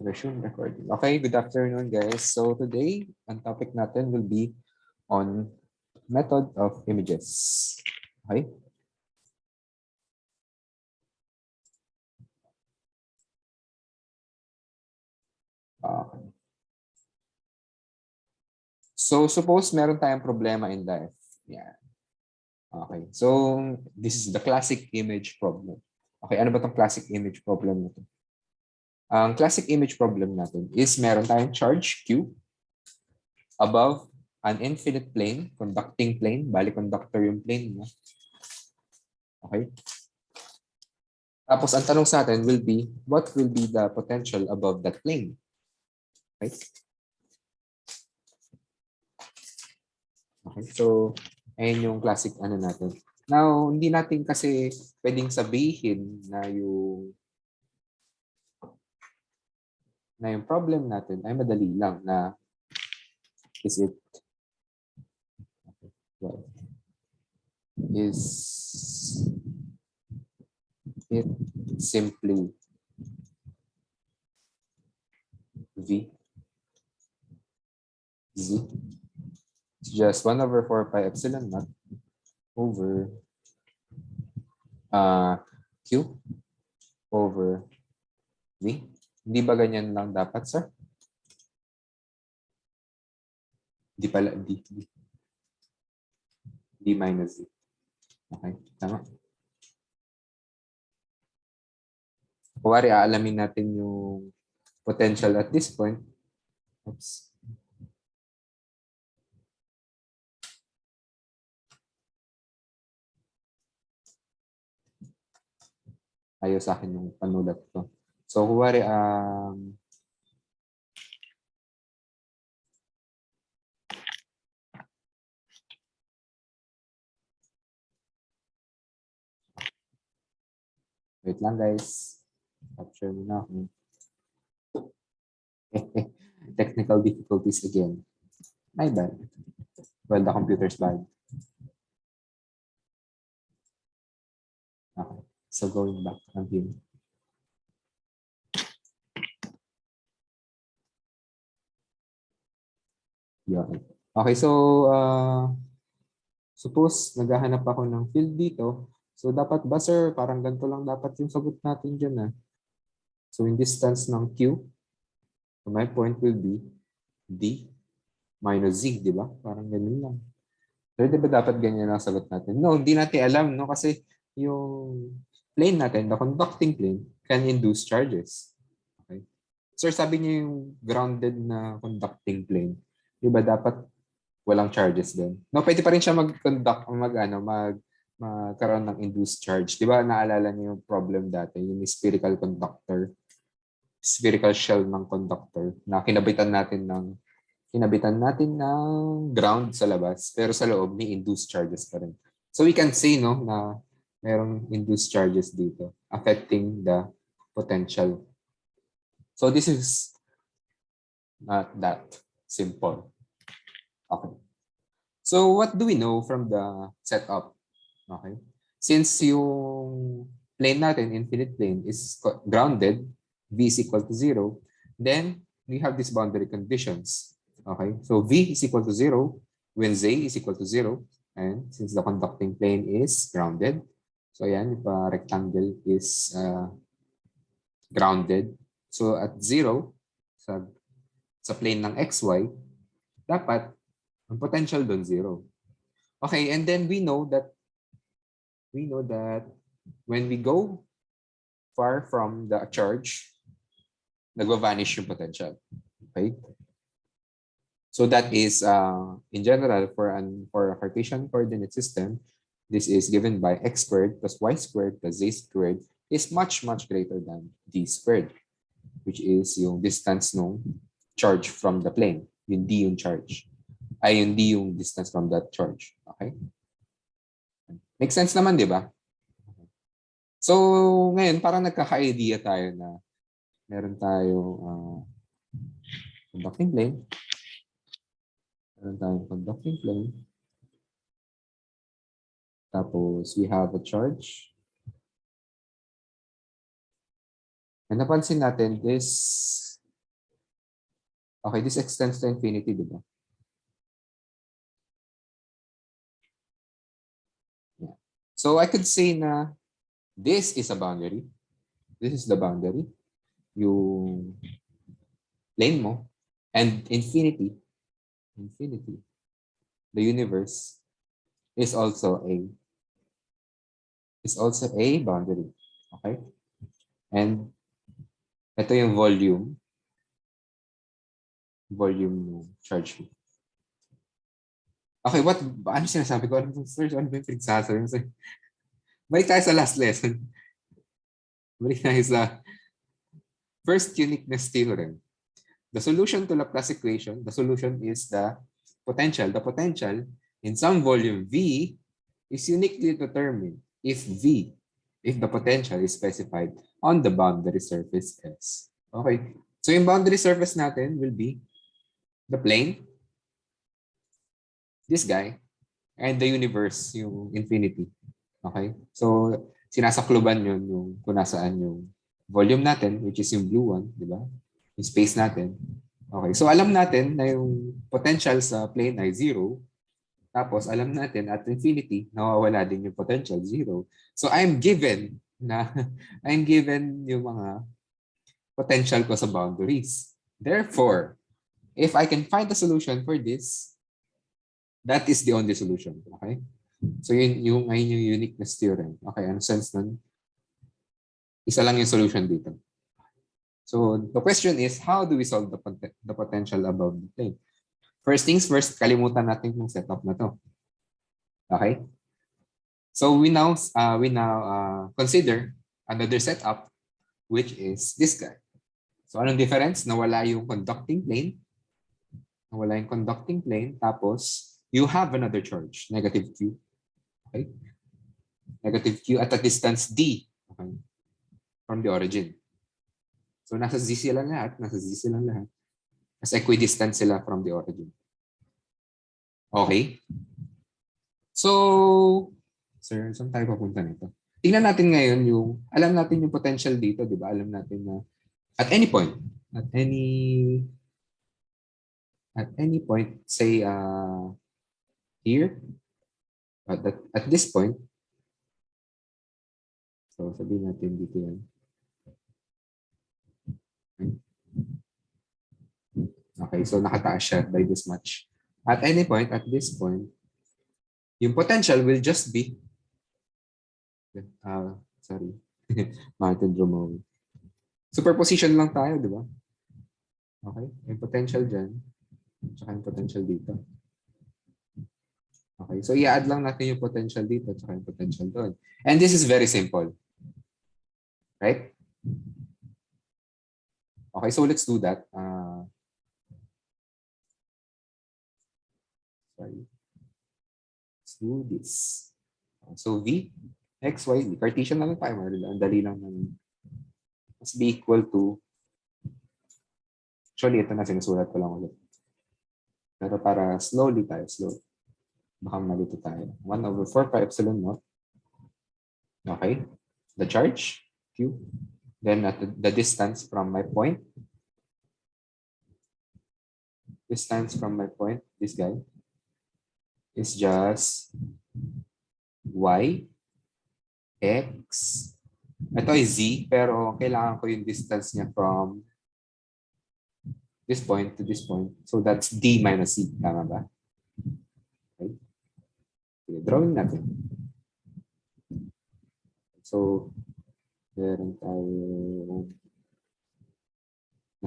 Resume recording. Okay, good afternoon guys. So today, ang topic natin will be on method of images. Okay? Okay. So suppose meron tayong problema in life. Yeah. Okay. So this is the classic image problem. Okay, ano ba tong classic image problem na to? Ang classic image problem natin is meron tayong charge Q above an infinite plane, conducting plane, bali conductor yung plane mo. Okay? Tapos ang tanong sa atin will be, what will be the potential above that plane? Right? Okay, so ayun yung classic ano natin. Now, hindi natin kasi pwedeng sabihin na yung problem natin ay madali lang na is it well, is it simply V Z. It's just 1 over 4 pi epsilon naught over Q over V. Hindi ba ganyan lang dapat, sir? Di pala, D minus Z. Okay, tama. Kuwari, aalamin natin yung potential at this point. Oops. Ayaw sa akin yung panulat ko. So, kuwari, wait lang guys. Capture mo na ako. Technical difficulties again. My bad. Well, the computer's bad. Okay. So, going back on here. Yeah. Okay, so, suppose naghahanap ako ng field dito. So, dapat ba, sir, parang ganito lang dapat yung sagot natin dyan. So, yung distance ng Q, so my point will be D minus Z, di ba? Parang ganun lang. So, di ba dapat ganyan ang sagot natin? No, hindi natin alam, no? Kasi yung plane natin, the conducting plane, can induce charges. Okay? Sir, sabi niyo yung grounded na conducting plane. Di ba dapat walang charges din? No, pwede pa rin siya mag-conduct, magkaroon ng induced charge. Di ba naalala niyo yung problem dati, yung spherical conductor, spherical shell ng conductor na kinabitan natin ng ground sa labas, pero sa loob may induced charges pa rin. So we can say no na merong induced charges dito affecting the potential. So this is not that simple. Okay. So what do we know from the setup? Okay. Since yung plane natin, infinite plane, is grounded, V is equal to 0, then we have these boundary conditions. Okay, so V is equal to 0 when Z is equal to 0. And since the conducting plane is grounded, so yan, yung rectangle is grounded. So at 0, sa plane ng XY, dapat ang potential doon 0. Okay, and then we know that when we go far from the charge, nagva-vanish yung potential. Okay? So that is, in general, for a Cartesian coordinate system, this is given by x squared plus y squared plus z squared is much, much greater than d squared, which is yung distance ng charge from the plane. Yung d yung charge. Ay, yung d yung distance from that charge. Okay? Make sense naman, di ba? So, ngayon, parang nagkaka-idea tayo na meron tayong conducting plane. Meron tayong conducting plane. Tapos, we have a charge. And napansin natin, this Okay, this extends to infinity, di ba? Yeah. So I could say na this is a boundary. This is the boundary. Yung plane mo. And infinity, the universe is also a boundary. Okay? And ito yung volume ng charge mo. Okay, ano sinasabi ko? Ano ba yung pinagsasabi mo? Balik tayo sa last lesson. Balik tayo sa first uniqueness theorem. The solution to Laplace equation, the solution is the potential. The potential in some volume V is uniquely determined if the potential is specified on the boundary surface S. Okay. So yung boundary surface natin will be the plane, this guy, and the universe, yung infinity. Okay? So, sinasakluban yun yung kung nasaan yung volume natin, which is yung blue one, di ba? Yung space natin. Okay. So, alam natin na yung potential sa plane ay 0. Tapos, alam natin at infinity, nawawala din yung potential, 0. So, I'm given yung mga potential ko sa boundaries. Therefore, if I can find a solution for this, that is the only solution. Okay? So ayun yung uniqueness theorem. Okay, ano sense nun? Isa lang yung solution dito. So the question is, how do we solve the potential above the plane? First things first, kalimutan natin yung setup na to. Okay? So we now consider another setup, which is this guy. So anong difference? Nawala yung conducting plane. Tapos you have another charge, negative Q. Okay? Negative Q at a distance D, okay, from the origin. So nasa Z sila lahat. As equidistant sila from the origin. Okay? So, sir, saan tayo papunta nito? Tingnan natin ngayon alam natin yung potential dito, di ba? Alam natin na at any point, say here, at this point, so sabihin natin dito yan. Okay, so nakataas siya by this much. At any point, at this point, yung potential will just be, Martin Drummond. Superposition lang tayo, di ba? Okay, yung potential dyan, tsaka yung potential dito. Okay, so i-add lang natin yung potential dito, tsaka yung potential doon. And this is very simple. Right? Okay, so let's do that. Let's do this. So V, X, Y, Z. Cartesian na lang tayo. Ang dali lang naman. Must be equal to, actually, ito na sinusulat ko lang ulit. Pero para slowly. Baka malito tayo. 1/4 pi epsilon naught. Okay. The charge, Q. Then at the distance from my point. This guy, is just Y, X. Ito ay Z, pero kailangan ko yung distance niya from this point to this point. So that's D minus C. Tama ba? Okay. Drawing natin. So, meron tayo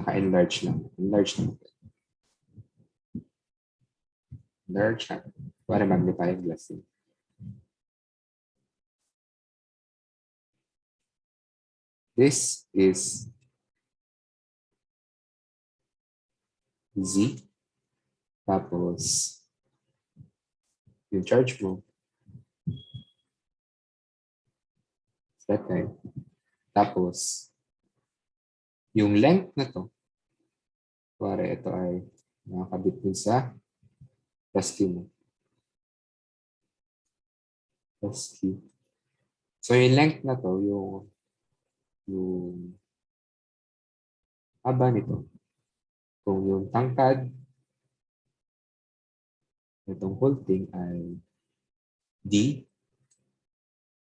naka-enlarge lang. Enlarge natin. Para magnifying glass. This is Z. Tapos, yung charge mo. That time. Tapos, yung length na to, para ito ay nakakabit dun sa plus Q mo. Plus Q. So, yung length na to, yung haba nito, kung yung tangkad, itong whole thing ay D,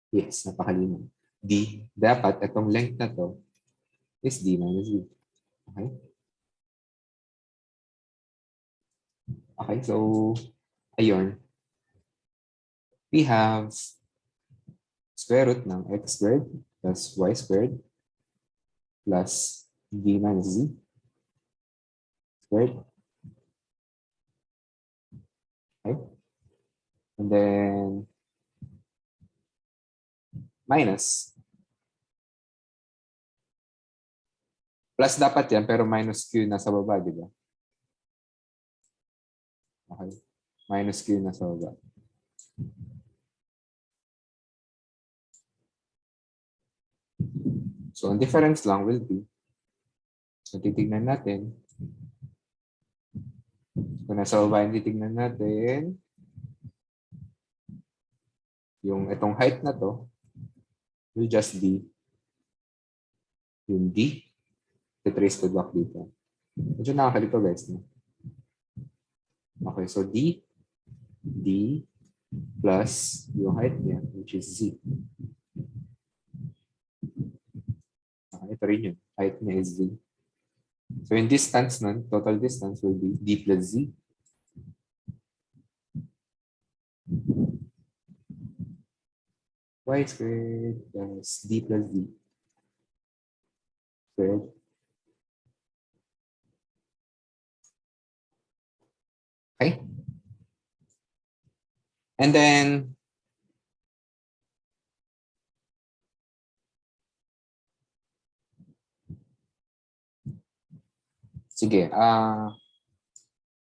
yes, napakalinaw. D, dapat itong length na to is D minus Z. Okay? Okay, so, ayun. We have square root ng x squared plus y squared plus D minus Z squared. Okay? And then, minus. Plus dapat yan, pero minus q nasa baba, di ba? Okay. Minus q nasa baba. So, ang difference lang will be, so titignan natin, kung nasa baba yung titignan natin, yung itong height na to will just be yung D, titrace ko back dito. Medyo nakakalito guys. No? Okay, so D plus yung height niya, which is Z. Okay, ito rin yun. Height niya is Z. So yung distance nun, total distance will be D plus Z. Y squared plus D plus Z squared. Okay? And then, sige,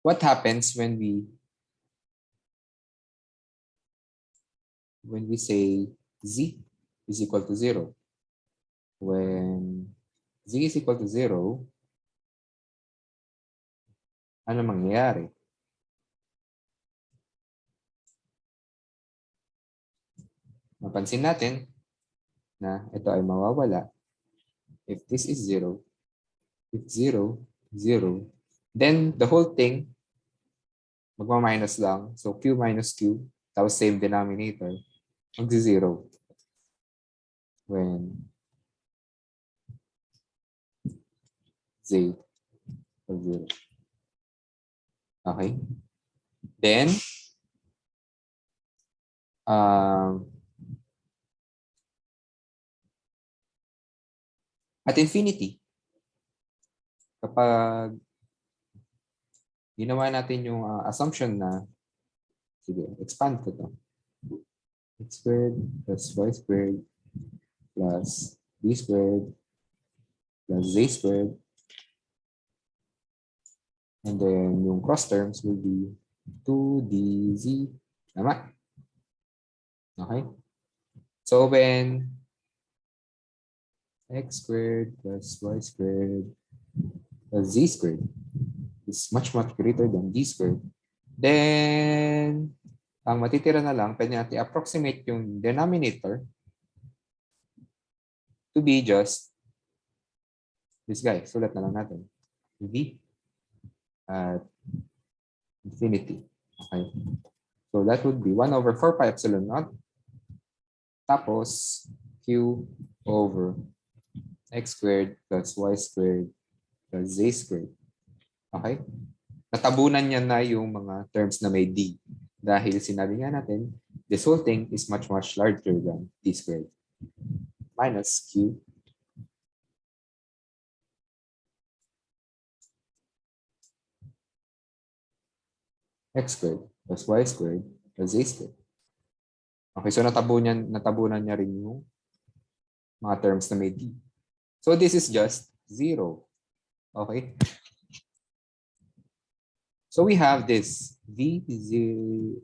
what happens when we say Z is equal to 0? When Z is equal to 0, ano mangyayari? Mapansin natin na ito ay mawawala if this is 0, if 0, 0, then the whole thing magma-minus lang. So Q minus Q, tapos same denominator, magzi-0 when Z is 0. Okay? Then, at infinity, kapag ginawa natin yung assumption na, sige, expand ko to. X squared plus y squared plus b squared plus z squared. And then yung cross terms will be 2dz. Tama? Okay? So when x squared plus y squared plus z squared is much greater than d squared, then ang matitira na lang, pwede natin approximate yung denominator to be just this guy. Sulat na lang natin. V at infinity. Okay. So that would be 1 over 4 pi epsilon naught. Tapos Q over x squared plus y squared plus z squared. Okay? Natabunan niya na yung mga terms na may d. Dahil sinabi nga natin, this whole thing is much larger than d squared. Minus Q x squared plus y squared plus z squared. Okay, so natabunan niya rin yung mga terms na may d. So this is just 0. Okay? So we have this v z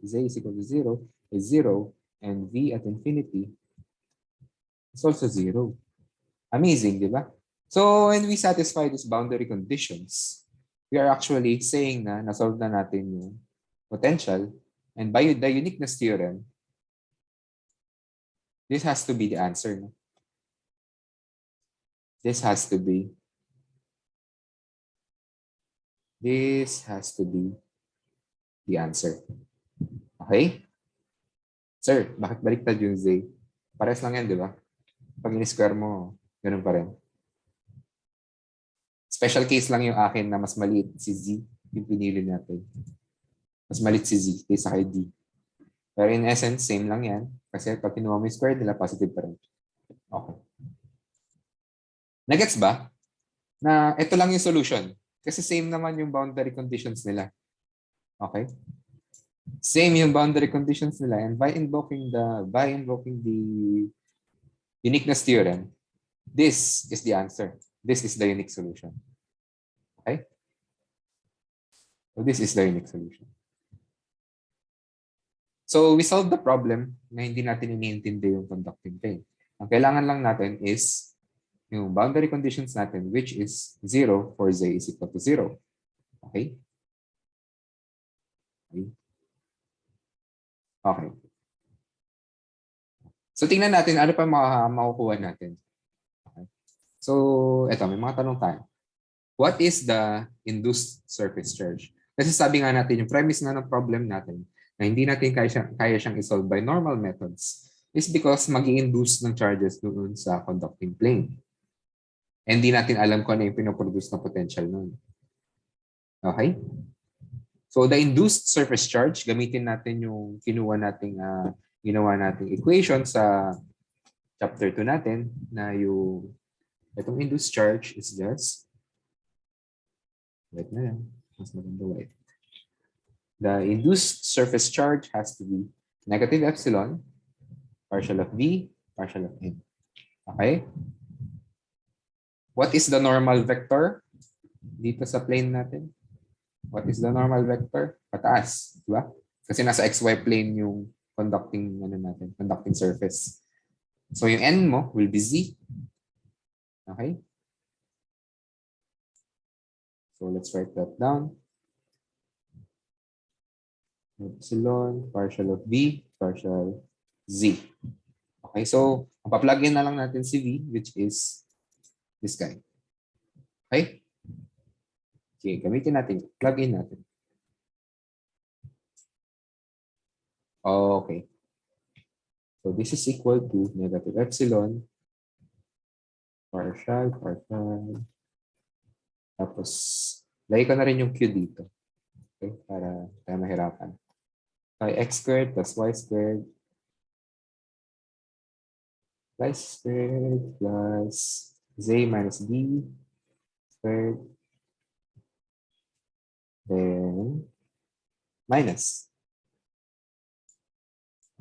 is equal to 0 is 0 and v at infinity is also 0. Amazing, di ba? So when we satisfy these boundary conditions, we are actually saying na nasolve na natin yung potential, and by the uniqueness theorem, this has to be the answer. No? This has to be This has to be the answer. Okay? Sir, bakit baliktad yung Z? Pares lang yan, di ba? Pag in-square mo, ganun pa rin. Special case lang yung akin na mas maliit si Z, yung pinili natin. Mas maliit si Z kaysa kay D. Pero in essence, same lang yan. Kasi pag kinuha mo yung square nila, positive pa rin. Okay. Nagets ba? Na ito lang yung solution. Kasi same naman yung boundary conditions nila. Okay? Same yung boundary conditions nila. And by invoking the uniqueness theorem, this is the answer. This is the unique solution. Okay? So this is the unique solution. So we solved the problem na hindi natin iniintindi yung conducting plane. Ang kailangan lang natin is yung boundary conditions natin, which is 0 for z is equal to 0. Okay? Okay. So tingnan natin ano pa makukuha natin. Okay. So eto, may mga tanong tayo. What is the induced surface charge? Kasi sabi nga natin, yung premise nga ng problem natin na hindi natin kaya siyang isolve by normal methods is because mag-i-induce ng charges doon sa conducting plane. And hindi natin alam kung ano yung pinoproduce na potential nun. Okay? So the induced surface charge, gamitin natin yung ginawa nating equation sa chapter 2 natin na yung itong induced charge is just white na yan. Mas maganda white. The induced surface charge has to be negative epsilon, partial of V, partial of N. Okay? What is the normal vector dito sa plane natin? What is the normal vector? Pataas, di ba? Kasi nasa XY plane yung conducting surface. So yung N mo will be Z. Okay? So let's write that down. Epsilon, partial of V, partial Z. Okay, so pa-plug in na lang natin si V, which is this guy. Okay? Okay, gamitin natin. Plug in natin. Okay. So this is equal to negative epsilon, partial. Tapos, lagay ko na rin yung Q dito. Okay, para tayo mahirapan. Okay, x squared plus y squared plus z minus d squared, then minus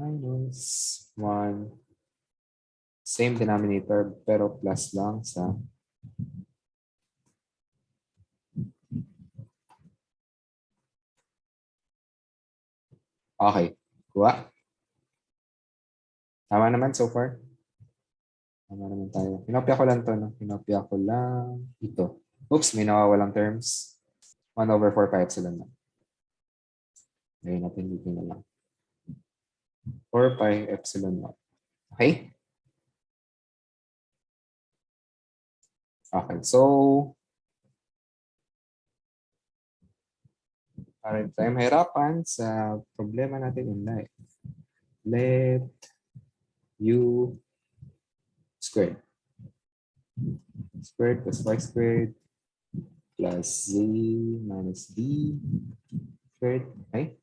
1, same denominator pero plus lang sa okay, kuha. Tama naman so far. Tama naman tayo. Pinopia ko lang to, no? Pinopia ko lang ito. Oops, may nawawalang terms. 1/4 pi epsilon lang. Ngayon natin dito na lang. 4 pi epsilon 1. Okay? Okay, so para tayo mahirapan sa problema natin in life. Let u squared plus y squared plus z minus d squared. Okay?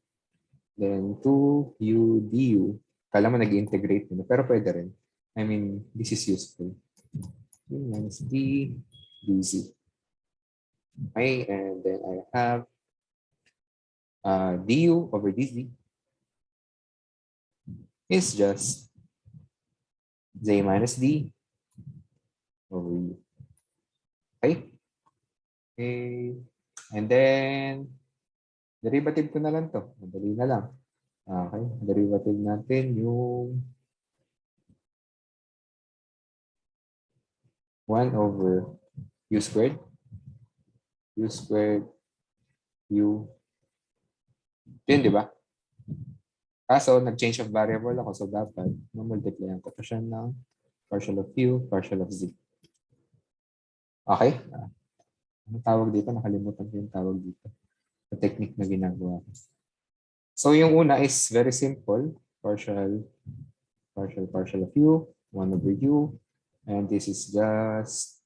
Then 2u du. Kala mo nag-integrate mo, pero pwede rin. I mean, this is useful. Minus d dz. Okay, and then I have du over dz is just z minus d over u. Okay? Okay. And then, derivative ko na lang to. Madali na lang. Okay. Derivative natin yung 1 over u squared. U squared u. Yun, di ba? Kaso, nag-change of variable ako. So, dapat mamultiplyan ko pa siya ng partial of u, partial of z. Okay? Ano tawag dito? Nakalimutan ko yung tawag dito. The technique na ginagawa ko. So yung una is very simple. Partial of u, 1 over u. And this is just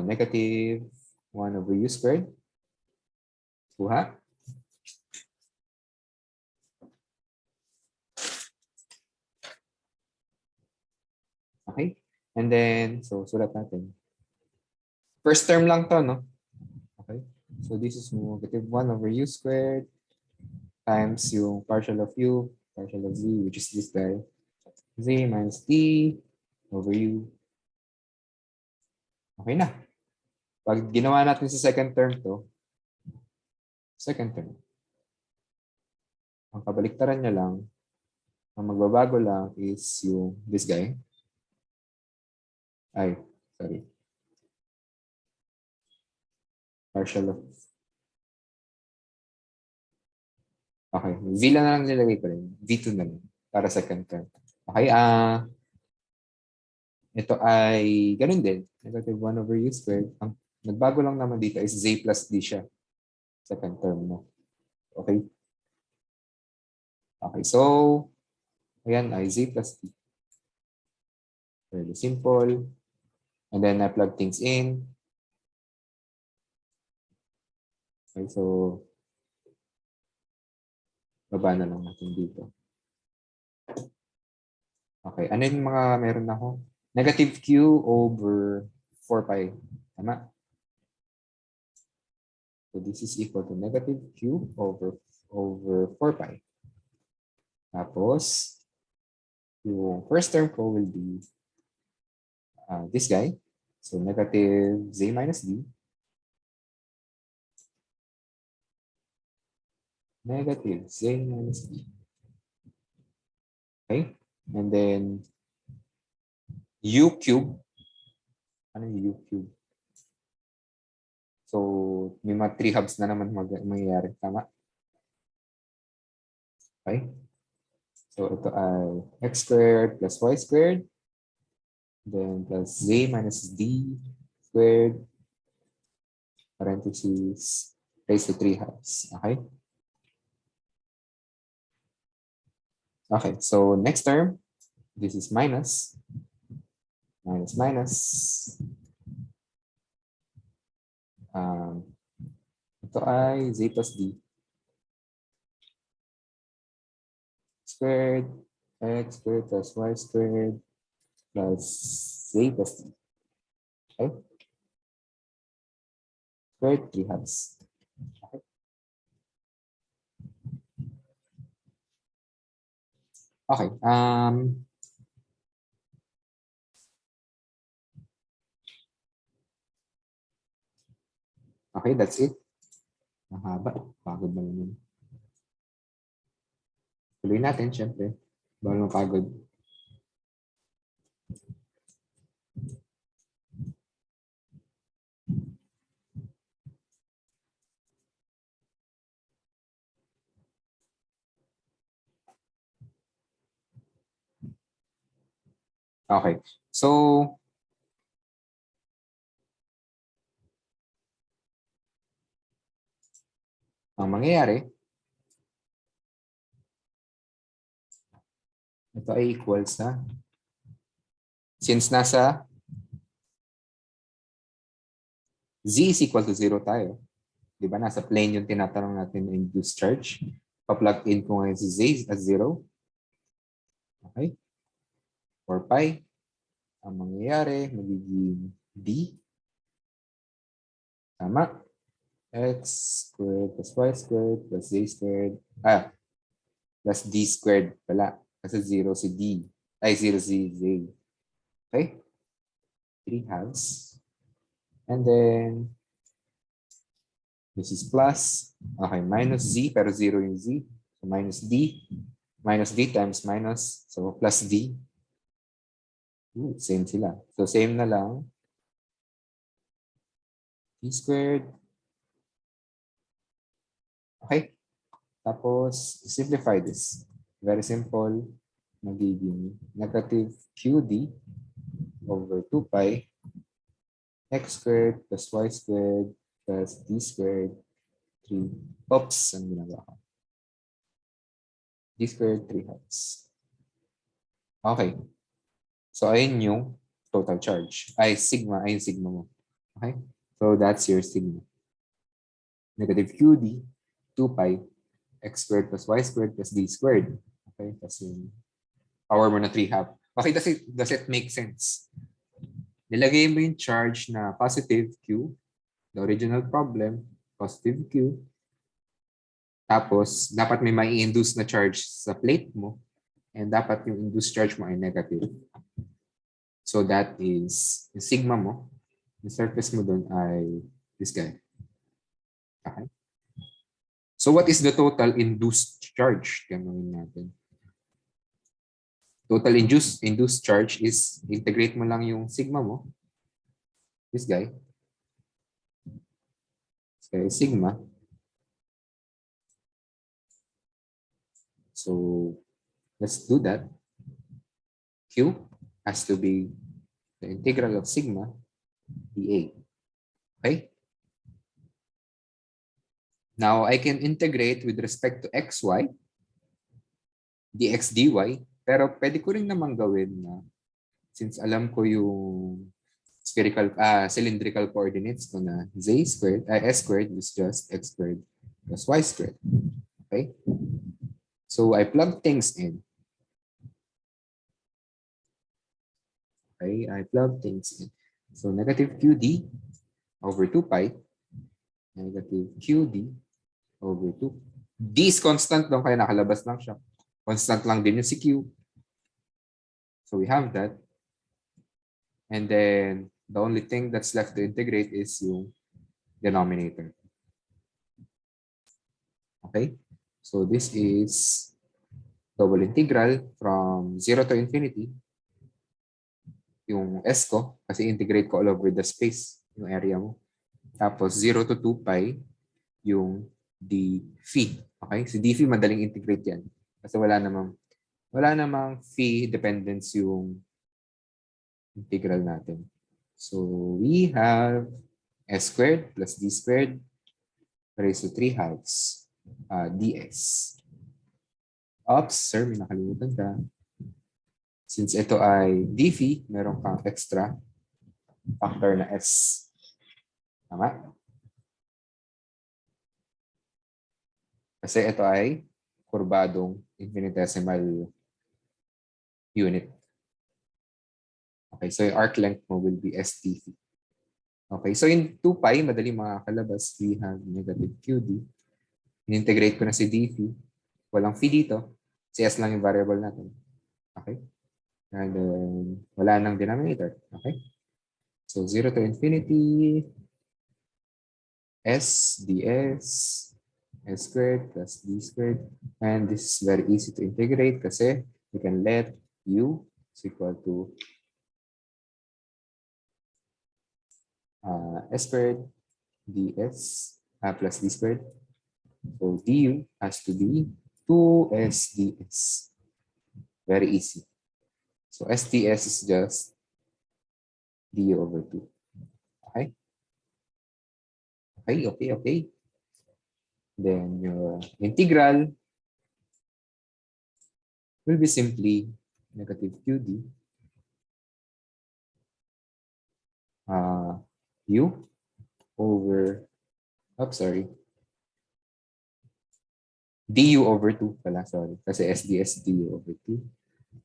negative 1 over u squared. Kuha. Okay? And then, so sulat natin. First term lang to, no? Okay? So this is negative 1 over u squared times yung partial of u, partial of z, which is this guy. Z minus d over u. Okay na. Pag ginawa natin sa second term to, second term, ang kabaliktaran niya lang, ang magbabago lang is yung this guy. Ay, sorry. Partial of. Okay, V lang na lang nilagay ko rin. V2 na lang para second term. Okay, ito ay ganun din. Negative 1 over u squared. Ang nagbago lang naman dito is z plus d siya. Second term mo. Okay? Okay, so, ayan ay z plus d. Very simple. And then I plug things in. Okay, so, baba na lang natin dito. Okay, ano yung mga meron ako? Negative q over 4 pi. Tama? So this is equal to negative q over 4 pi. Tapos, yung first term ko will be this guy. So negative z minus d. Negative z minus d. Okay? And then, u cube. Ano yung u cube? So, may mga 3 halves na naman mangyayari. Tama? Okay? So, ito ay x squared plus y squared. Then, plus z minus d squared. Parentheses, raised to 3 halves. Okay? Okay, so next term, this is minus. Minus. Ito ay z plus d. Squared, x squared plus y squared plus z plus d. Okay? Squared, 3 halves. Okay. Okay. Okay, that's it. Mahaba. Pagod naman yun. Tuloy natin, syempre. Bawal mapagod. Okay. So, ang mangyayari, ito ay equals sa, since nasa z is equal to 0 tayo, di ba? Nasa plane yung tinatanong natin na induced charge. Pa-plug in ko ngayon si z as 0. Okay? 4 pi. Ang mangyayari, magiging d. Tama? X squared plus y squared plus z squared. Plus d squared pala. Kasi 0 si d. Ay, 0 si z. Okay? 3 halves. And then, this is plus. Okay, minus z, pero 0 yung z. So, minus d. Minus d times minus. So, plus d. Same sila. So, same na lang. D squared. Okay? Tapos, simplify this. Very simple. Magiging negative qd over 2 pi x squared plus y squared plus d squared 3. Oops, ang ginagawa ko. D squared 3 halves. Okay. So, ayun yung total charge. Ay, sigma. Ayun sigma mo. Okay? So, that's your sigma. Negative QD, 2 pi, x squared plus y squared plus d squared. Okay? Kasi power mo na 3 half. Okay, does it make sense? Nilagay mo yung charge na positive Q, the original problem, positive Q. Tapos, dapat may mai-induce na charge sa plate mo. And dapat yung induced charge mo ay negative. So that is, yung sigma mo, yung surface mo doon ay this guy. Okay? So what is the total induced charge? Ganoon natin. Total induced charge is, integrate mo lang yung sigma mo. This guy. This guy is sigma. So let's do that. Q has to be the integral of sigma dA. Okay? Now I can integrate with respect to xy, dx dy, pero pwede ko rin naman gawin na since alam ko yung cylindrical coordinates ko na s squared is just x squared plus y squared. Okay? So I plug things in. Okay, I plug things in. So negative QD over 2 pi, negative QD over 2. D is constant doon, kaya nakalabas lang siya. Constant lang din yung si Q. So we have that. And then the only thing that's left to integrate is yung denominator. Okay? So this is double integral from 0 to infinity. Yung S ko, kasi integrate ko all over the space, yung area mo. Tapos 0 to 2 pi, yung d phi. Okay? Si d phi, madaling integrate yan. Kasi wala namang phi dependence yung integral natin. So we have s squared plus d squared raised to 3 halves ds. Oops, sir, may nakalimutan ka. Since ito ay d phi, meron kang extra factor na s. Tama? Kasi ito ay kurbadong infinitesimal unit. Okay, so yung arc length mo will be s d phi. Okay, so in 2 pi, madali makakalabas, we have negative QD. In-integrate ko na si d phi. Walang phi dito. Si s lang yung variable natin. Okay? And then, wala nang denominator. Okay? So 0 to infinity, s ds, s squared plus d squared. And this is very easy to integrate kasi we can let u is equal to s squared ds plus d squared. So du has to be 2s ds. Very easy. So SDS is just du over 2. Okay? Okay. Then your integral will be simply negative QD u over, du over 2 pala, sorry. Kasi SDS du over 2.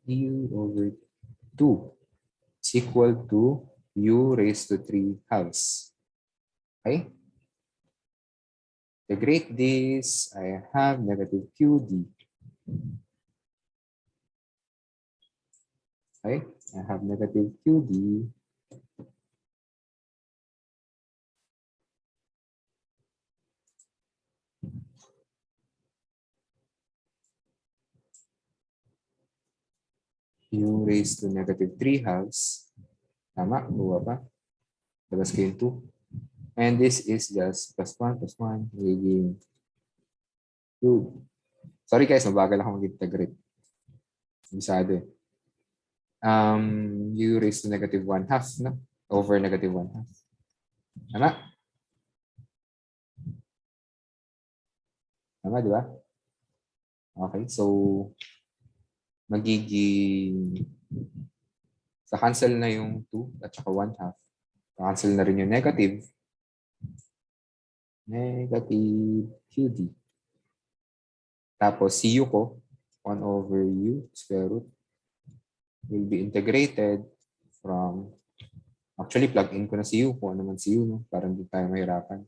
Du over 2 is equal to u raised to 3 halves. Okay? To integrate this, I have negative QD. Okay? I have negative QD u raised to negative 3 halves. Tama? Buwa pa? Labas ko yung 2. And this is just plus 1 plus 1. Magiging 2. Sorry guys, mabagal ako mag-integrate. Bisado eh. U raised to negative 1 half, no? Over negative 1 half. Tama? Tama, di ba? Okay, so magiging sa cancel na yung 2 at saka 1/2. Cancel na rin yung negative. Negative QD. Tapos CU ko, 1/u square root will be integrated from, actually plug in ko na CU kung ano man CU, no? Para hindi tayo mahirapan.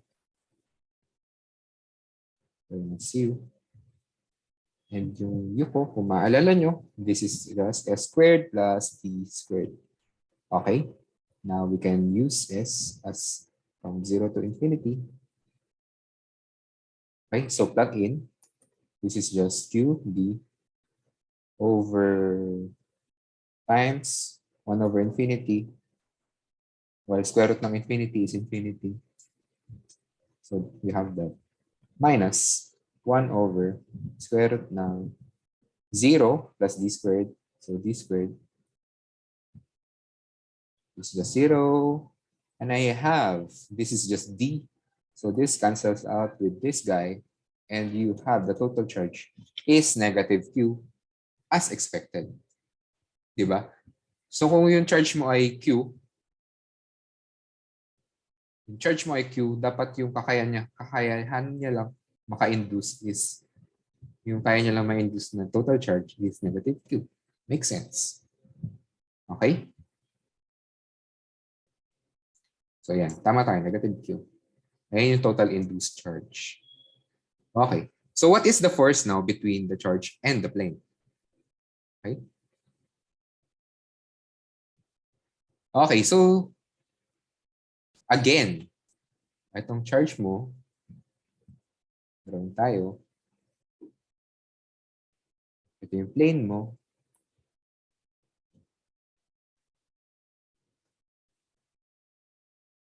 CU. And yung U ko, kung maalala nyo, this is just S squared plus T squared. Okay? Now we can use S as from 0 to infinity. Okay, so plug in. This is just QD over times 1 over infinity. While square root ng infinity is infinity. So we have that. Minus 1 over square root ng 0 plus D squared. So D squared is just 0. And I have, this is just D. So this cancels out with this guy. And you have the total charge is negative Q as expected. Diba? So kung yung charge mo ay Q, yung charge mo ay Q, dapat yung kakayahan niya lang maka-induce is, yung kaya niya lang ma-induce na total charge is negative Q. Makes sense. Okay? So yan, tama tayo, negative Q. Ayan yung total induced charge. Okay. So what is the force now between the charge and the plane? Okay. Okay, so again, itong charge mo, meron tayo. Ito yung plane mo.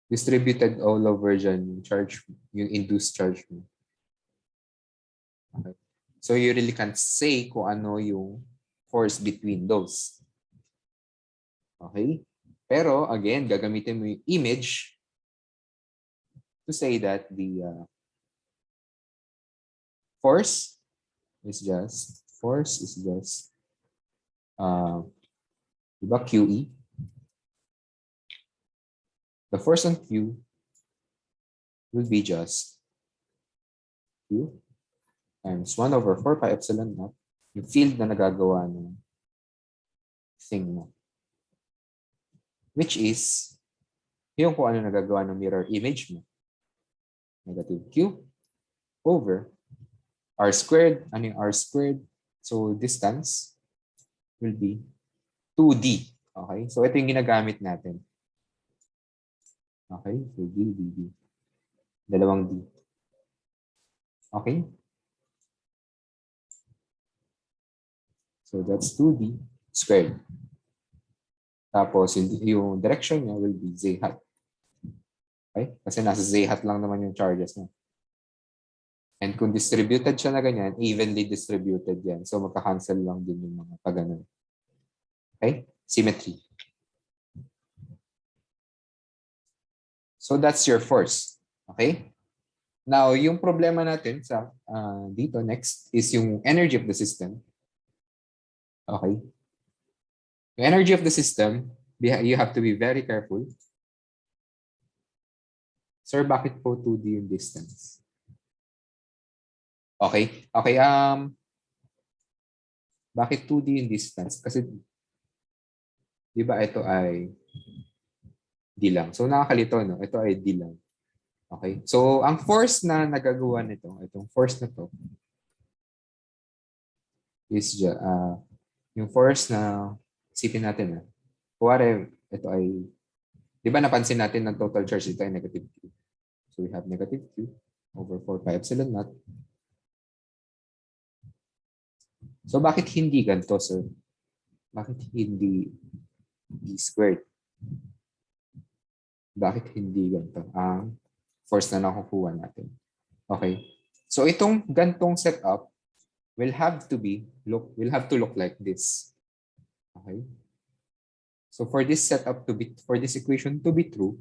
Distributed all over dyan yung charge, yung induced charge mo. Okay. So you really can't say kung ano yung force between those. Okay? Pero again, gagamitin mo yung image to say that the force is just diba QE? The force on Q will be just Q times 1 over 4 pi epsilon naught, yung field na nagagawa ng thing mo. Which is, yung kung ano nagagawa ng mirror image mo. Negative Q over R squared. Ano yung R squared? So distance will be 2D. Okay? So ito yung ginagamit natin. Okay? So D, D, D. Dalawang D. Okay? So that's 2D squared. Tapos yung direction niya will be Z hat. Okay? Kasi nasa Z hat lang naman yung charges niya. And kung distributed siya na ganyan, evenly distributed yan. So magka-cancel lang din yung mga pag-ganun. Okay? Symmetry. So that's your force. Okay? Now, yung problema natin sa dito next is yung energy of the system. Okay? The energy of the system, you have to be very careful. Sir, bakit po 2D yung distance? Okay. Okay, bakit 2D yung distance? Kasi, di ba ito ay D lang. So, nakakalito, no? Ito ay D lang. Okay. So, ang force na nagagawa nito, itong force na to, is yung force na isipin natin, kuwari, ito ay, di ba napansin natin ng total charge, ito ay negative Q. So we have negative Q over 4 pi epsilon naught. So bakit hindi ganito, sir? Bakit hindi D squared? Bakit hindi ganito ang force na nakukuha natin? Okay. So itong gantong setup will have to look like this. Okay. So for this setup to be, for this equation to be true,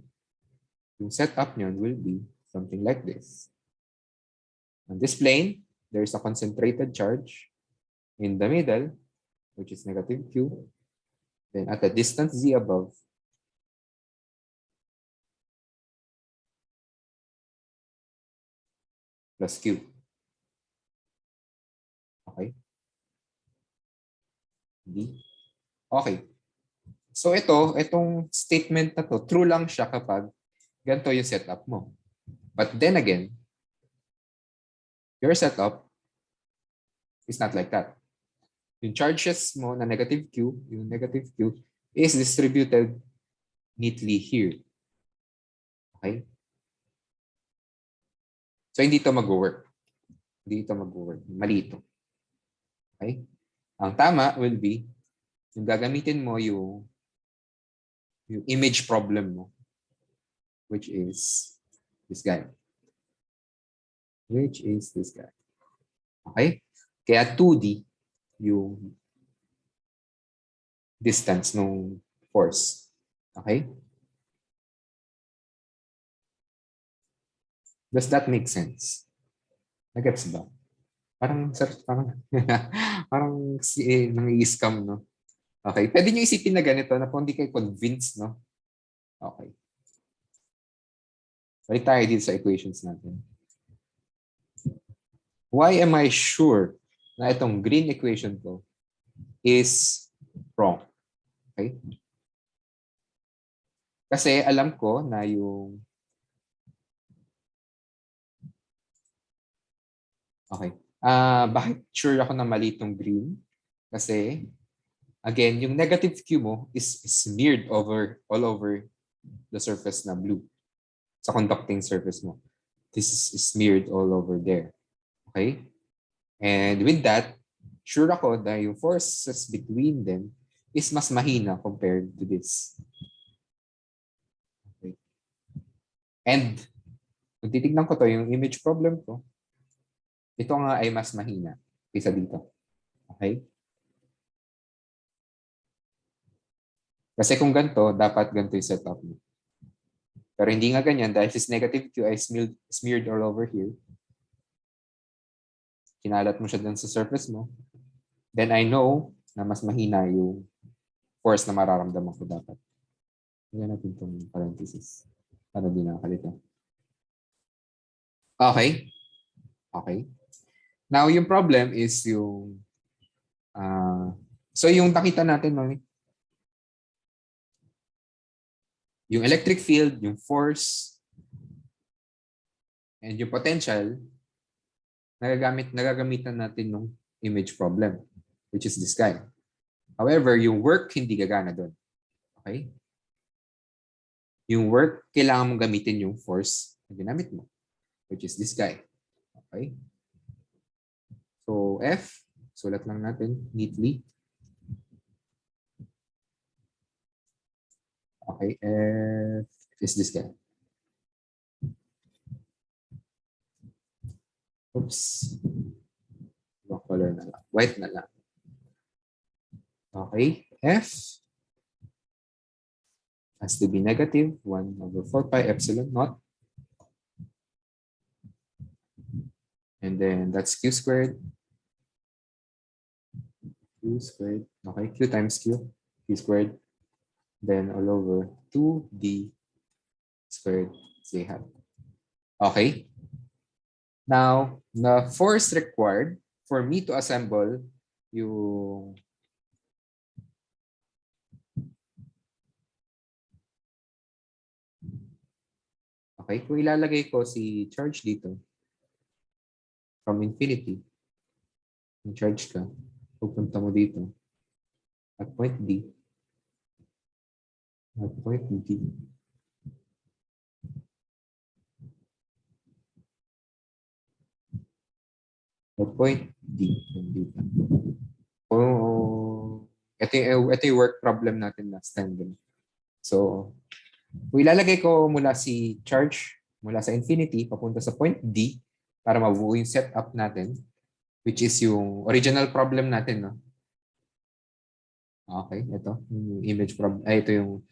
yung setup nyo will be something like this. On this plane, there is a concentrated charge in the middle, which is negative Q. Then at the distance Z above, plus Q. Okay? D. Okay. So itong statement na to, true lang siya kapag ganito yung setup mo. But then again, your setup is not like that. Yung charges mo na negative Q, yung negative Q is distributed neatly here. Okay? So hindi ito mag-work. Hindi ito mag-work. Mali ito. Okay? Ang tama will be, yung gagamitin mo yung image problem mo, which is this guy. Which is this guy. Okay? Kaya 2D yung distance ng force. Okay? Does that make sense? Nag-gets ba? Parang parang nang-i-scam, no? Okay. Pwede nyo isipin na ganito na kung hindi kayo convinced, no? Okay. Balik tayo dito sa equations natin. Why am I sure na itong green equation ko is wrong? Okay? Kasi alam ko na yung okay. Bakit sure ako na mali itong green? Kasi again, yung negative Q mo is smeared all over the surface na blue. Sa conducting surface mo. This is smeared all over there. Okay? And with that, sure ako na yung forces between them is mas mahina compared to this. Okay. And kung titignan ko to, yung image problem ko, ito nga ay mas mahina kaysa dito. Okay? Kasi kung ganito, dapat ganito yung setup mo. Pero hindi nga ganyan dahil this negative Q ay smeared all over here. Kinalat mo siya dun sa surface mo. Then I know na mas mahina yung force na mararamdaman ko dapat. Tingnan natin itong parenthesis. Para di nakakalito. Okay. Okay. Now, yung problem is yung so yung nakita natin, mami, yung electric field, yung force, and yung potential, nagagamitan natin ng image problem, which is this guy. However, yung work, hindi gagana doon. Okay? Yung work, kailangan mong gamitin yung force na ginamit mo, which is this guy. Okay? So, F, sulat lang natin neatly. Okay, F is this guy. Oops. Ibang color na lang. White na lang. Okay, F has to be negative 1/4 pi epsilon naught. And then that's Q squared. Q squared. Okay, Q times Q. Q squared. Then all over 2D squared Z hat. Okay. Now, the force required for me to assemble yung okay, kung ilalagay ko si charge dito from infinity, yung charge ka, pupunta mo dito at point D, at point D. At point D. Dito. Oh, ito yung work problem natin last time din. So, kung ilalagay ko mula si charge, mula sa infinity, papunta sa point D, para mabuo yung setup natin, which is yung original problem natin, no? Okay, ito. Yung image problem. Ito yung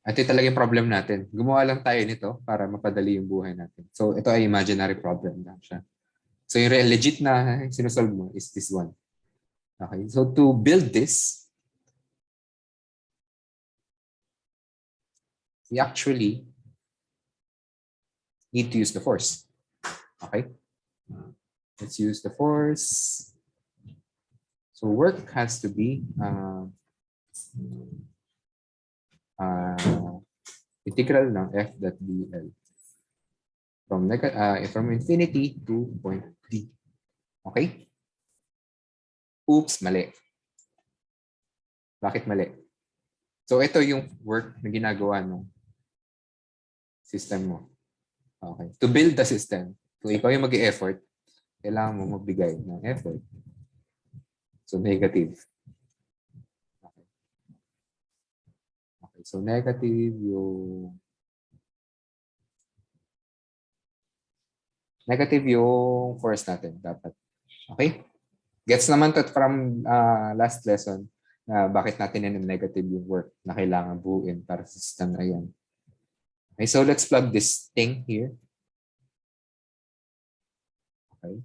Ito talaga yung problem natin. Gumawa lang tayo nito para mapadali yung buhay natin. So ito ay imaginary problem lang siya. So yung legit na sinusolve mo is this one. Okay, so to build this, we actually need to use the force. Okay, let's use the force. So work has to be integral ng f dot dl from infinity to point D. Okay? Oops, mali. Bakit mali? So ito yung work na ginagawa ng system mo. Okay. To build the system, kung ikaw yung mag-e-effort, kailangan mo magbigay ng effort. So negative. Okay. Okay. So negative yung force natin dapat. Okay? Gets naman to from last lesson na bakit natin negative yung work na kailangan buuin para sa system na yan. Okay, so let's plug this thing here. Okay.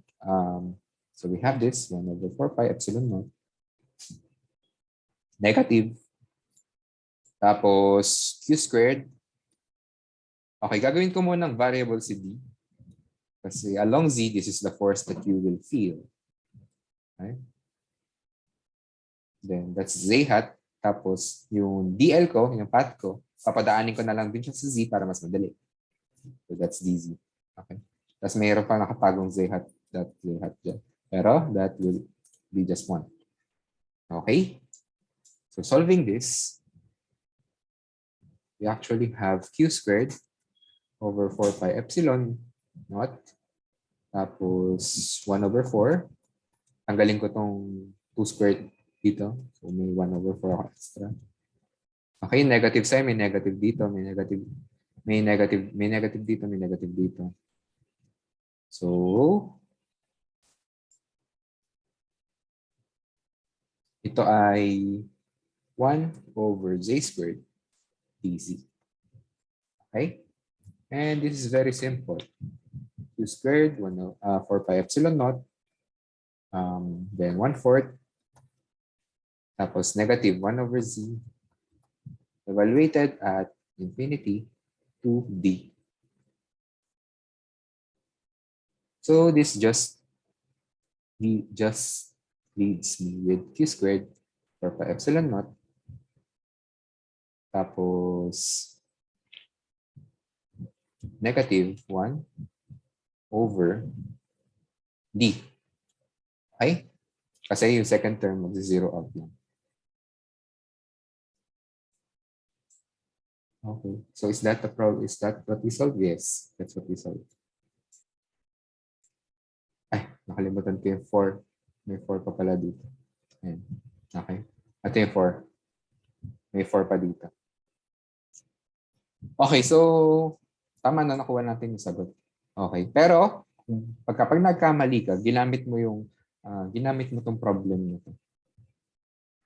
So we have this 1 over 4 pi epsilon naught. Negative. Tapos q squared. Okay, gagawin ko muna ng variable si D. Kasi along Z, this is the force that you will feel. Okay. Then that's Z hat. Tapos yung DL ko, yung path ko, papadaanin ko na lang din siya sa Z para mas madali. So that's DZ. Okay. Tapos mayroon pa nakatagong Z hat, that Z hat dyan. Pero that will be just 1. Okay. So solving this, we actually have q squared over 4 pi epsilon naught. Tapos 1 over 4. Tanggalin ko tong 2 squared dito. So may 1 over 4 ako extra. Okay, negative sign, may negative dito, may negative dito, may negative dito. So ito ay 1 over z squared dz. Okay? And this is very simple. Q squared, 4 pi epsilon naught. Then 1/4. Tapos negative 1 over z evaluated at infinity to D. So this just leaves me with q squared 4 pi epsilon naught. Tapos negative 1 over D. Okay? Kasi yung second term mag-zero out lang. Okay. So is that the problem? Is that what we solved? Yes, that's what we solved. Ay, nakalimutan ko yung 4. May 4 pa pala dito. Ayan. Okay. Ito yung 4. May 4 pa dito. Okay, so tama na, nakuha natin yung sagot. Okay. Pero pag nagkamali ka, ginamit mo tong problem na to.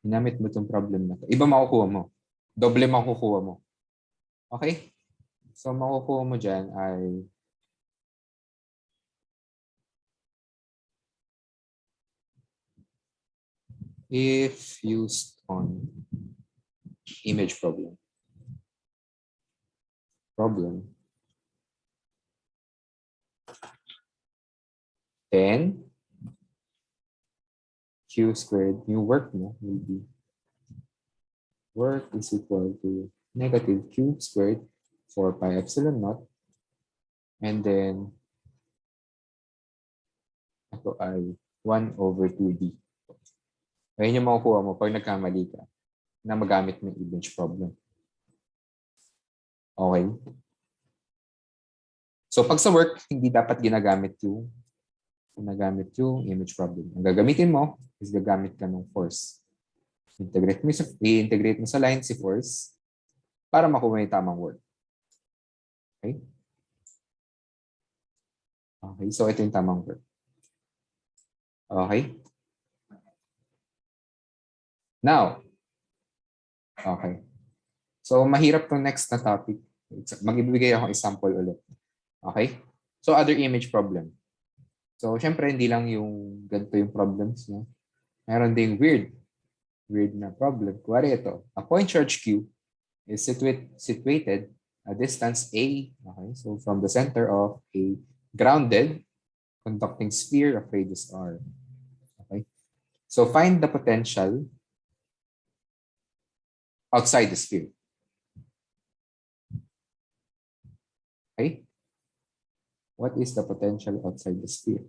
Ginamit mo tong problem na to. Iba makukuha mo. Doble makukuha mo. Okay? So makukuha mo dyan ay if used on image problem. Then q squared, yung work mo will be work is equal to negative q squared 4 pi epsilon naught. And then ito ay 1 over 2d. Ngayon yung makukuha mo pag nagkamali ka na magamit ng image problem. Okay? So pag sa work, hindi dapat ginagamit yung image problem. Ang gagamitin mo is gagamit ka ng force. I-integrate mo sa line si force para makuha yung tamang work. Okay? Okay, so ito yung tamang work. Okay? Now, okay. So, mahirap to next na topic. Magbibigay ako example ulit. Okay? So, other image problem. So, syempre, hindi lang yung ganito yung problems. No? Meron ding weird na problem. Kuwari ito, a point charge Q is situated a distance A. Okay? So, from the center of a grounded conducting sphere of radius R. Okay? So, find the potential outside the sphere. Okay? What is the potential outside the sphere?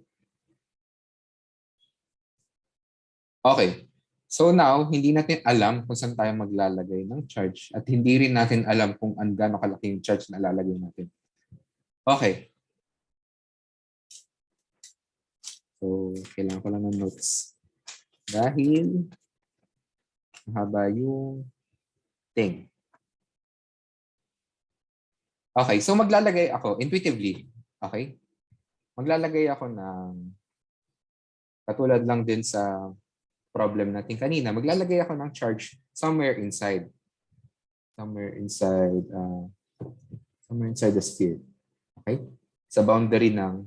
Okay. So now, hindi natin alam kung saan tayo maglalagay ng charge at hindi rin natin alam kung gaano kalaki yung charge na lalagay natin. Okay. So, kailangan ko lang ng notes. Dahil mahaba yung thing. Okay. So, maglalagay ako intuitively. Okay? Maglalagay ako ng katulad lang din sa problem natin kanina. Maglalagay ako ng charge somewhere inside. Somewhere inside the sphere. Okay? Sa boundary ng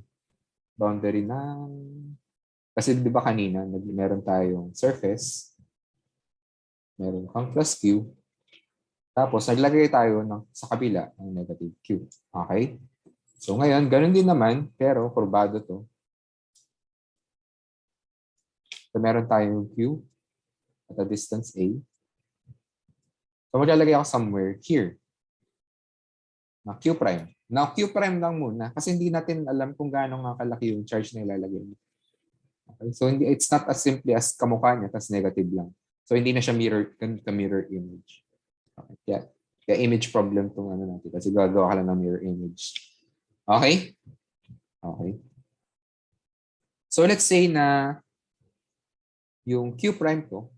kasi di ba kanina meron tayong surface, meron kang plus Q, tapos naglagay tayo sa kabila ng negative Q. Okay? So ngayon, ganun din naman, pero kurbado to. So meron tayong Q at a distance A. So maglalagay ako somewhere here na Q prime. Now, Q prime lang muna kasi hindi natin alam kung gaano nga kalaki yung charge na ilalagay mo. Okay? So it's not as simple as kamukha niya tas negative lang. So hindi na siya mirror image. Okay? Kaya image problem tong natin kasi gagawa ka lang ng mirror image. Okay? Okay. So let's say na yung Q prime ko,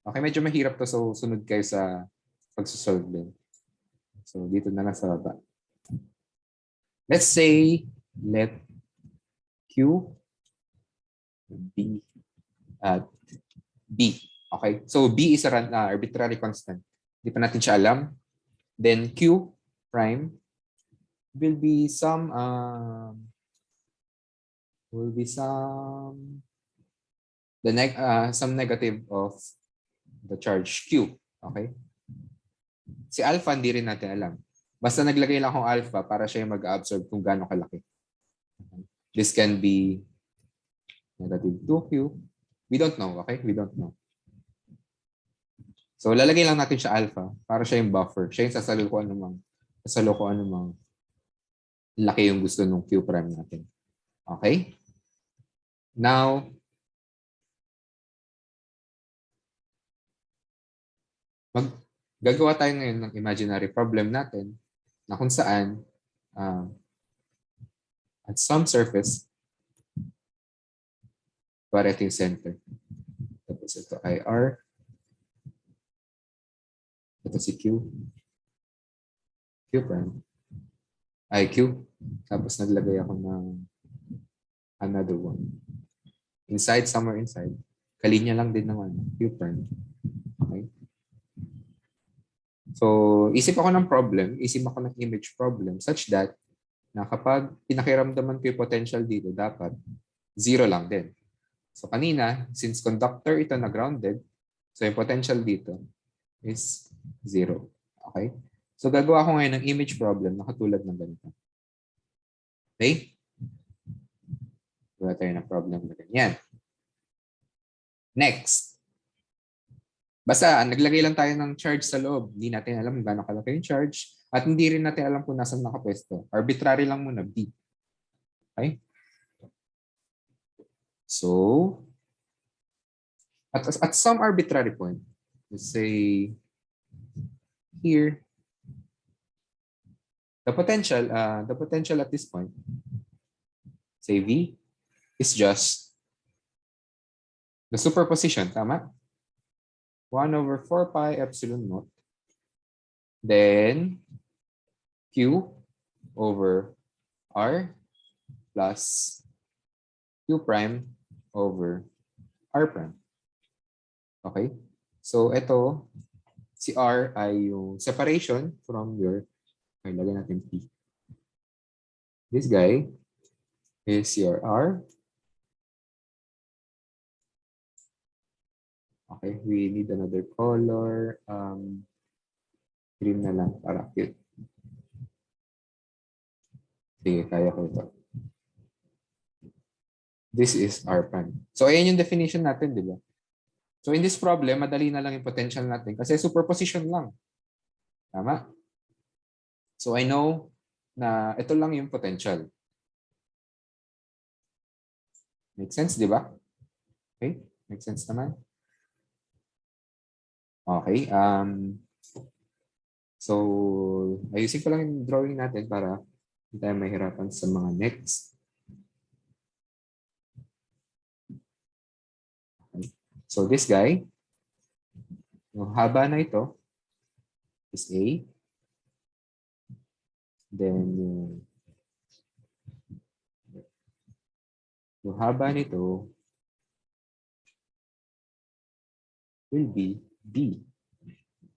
okay, medyo mahirap to, so sunod kayo sa pagsusolve din. So dito na lang sa baba. Let's say let Q be at B. Okay? So B is an arbitrary constant. Hindi pa natin siya alam. Then Q prime will be some some negative of the charge Q. Okay? Si alpha hindi rin natin alam. Basta naglagay lang akong alpha para siya yung mag-absorb kung gaano kalaki. This can be negative 2Q. We don't know, okay? We don't know. So lalagay lang natin siya alpha para siya yung buffer. Siya yung sasalo ko anumang laki yung gusto ng Q prime natin. Okay? Now, gagawa tayo ngayon ng imaginary problem natin na kung saan at some surface, para ito yung center. Tapos ito ay R. Ito si Q. Q prime. Ay, Q. Tapos naglagay ako ng another one. Somewhere inside. Kalinya lang din naman. Q prime. Okay. So, isip ako ng image problem such that na kapag pinakiramdaman ko yung potential dito, dapat zero lang din. So, kanina, since conductor ito na grounded, so yung potential dito is zero. Okay? So, gagawa ko ngayon ng image problem na katulad ng ganito. Okay? Gawa tayo ng problem na ganyan. Next. Basta, naglagay lang tayo ng charge sa loob. Hindi natin alam kung gaano kalaki yung charge. At hindi rin natin alam kung nasan nakapwesto. Arbitrary lang muna, B. Okay? So, at some arbitrary point, let's say here, the potential at this point, say V, is just the superposition, tama? 1/4 pi epsilon naught. Then Q over R plus Q prime over R prime. Okay? So ito, Si R ay yung separation from your, okay, lagyan natin P. This guy is your R. Okay, we need another color. Green na lang para cute. Sige, kaya ko ito. This is R prime. So, ayan yung definition natin, di ba? So, in this problem, madali na lang yung potential natin kasi superposition lang. Tama? So, I know na ito lang yung potential. Make sense, di ba? Okay, make sense naman. Okay, so, ayusin ko lang yung drawing natin para hindi tayo mahirapan sa mga next. Okay. So, this guy, yung haba na ito is A. Then, yung haba nito will be B.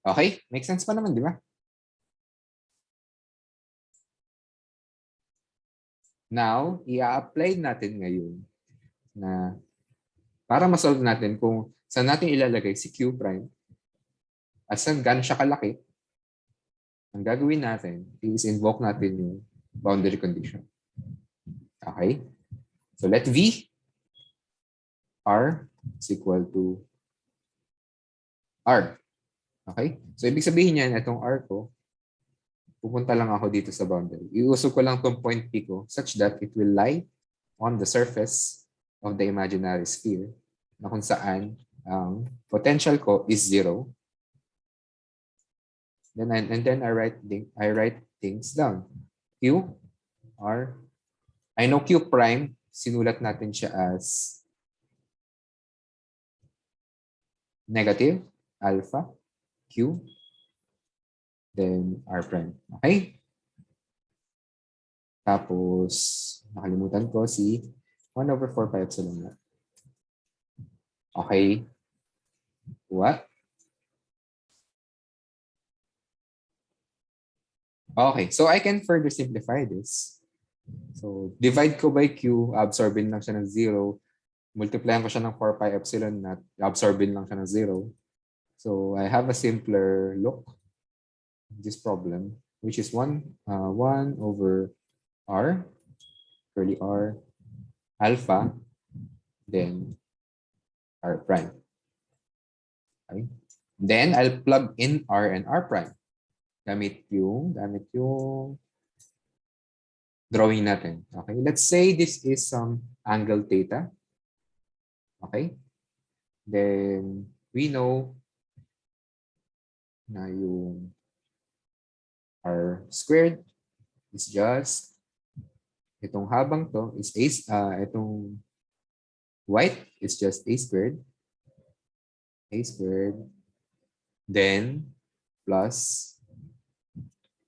Okay? Make sense pa naman, di ba? Now, i-apply natin ngayon na para ma-solve natin kung saan natin ilalagay si Q prime at saan gano'n siya kalaki, ang gagawin natin is invoke natin yung boundary condition. Okay? So let V R is equal to R. Okay? So ibig sabihin niyan, itong R ko, pupunta lang ako dito sa boundary. Iusog ko lang itong point P ko such that it will lie on the surface of the imaginary sphere na kung saan ang potential ko is 0. Then I write things down. Q R. I know Q prime, sinulat natin siya as negative alpha Q then R prime. Okay? Tapos, nakalimutan ko si 1/4 pi epsilon naught. Okay? What? Okay, so I can further simplify this. So, divide ko by Q, absorbin lang siya ng 0. Multiplyan ko siya ng 4 pi epsilon naught, absorbin lang siya ng 0. So, I have a simpler look this problem, which is 1 over R, curly R, alpha, then R prime. Okay? Then I'll plug in R and R prime. Gamit yung drawing natin. Okay? Let's say this is some angle theta. Okay? Then we know na yung R squared is just itong habang to is itong white is just a squared, then plus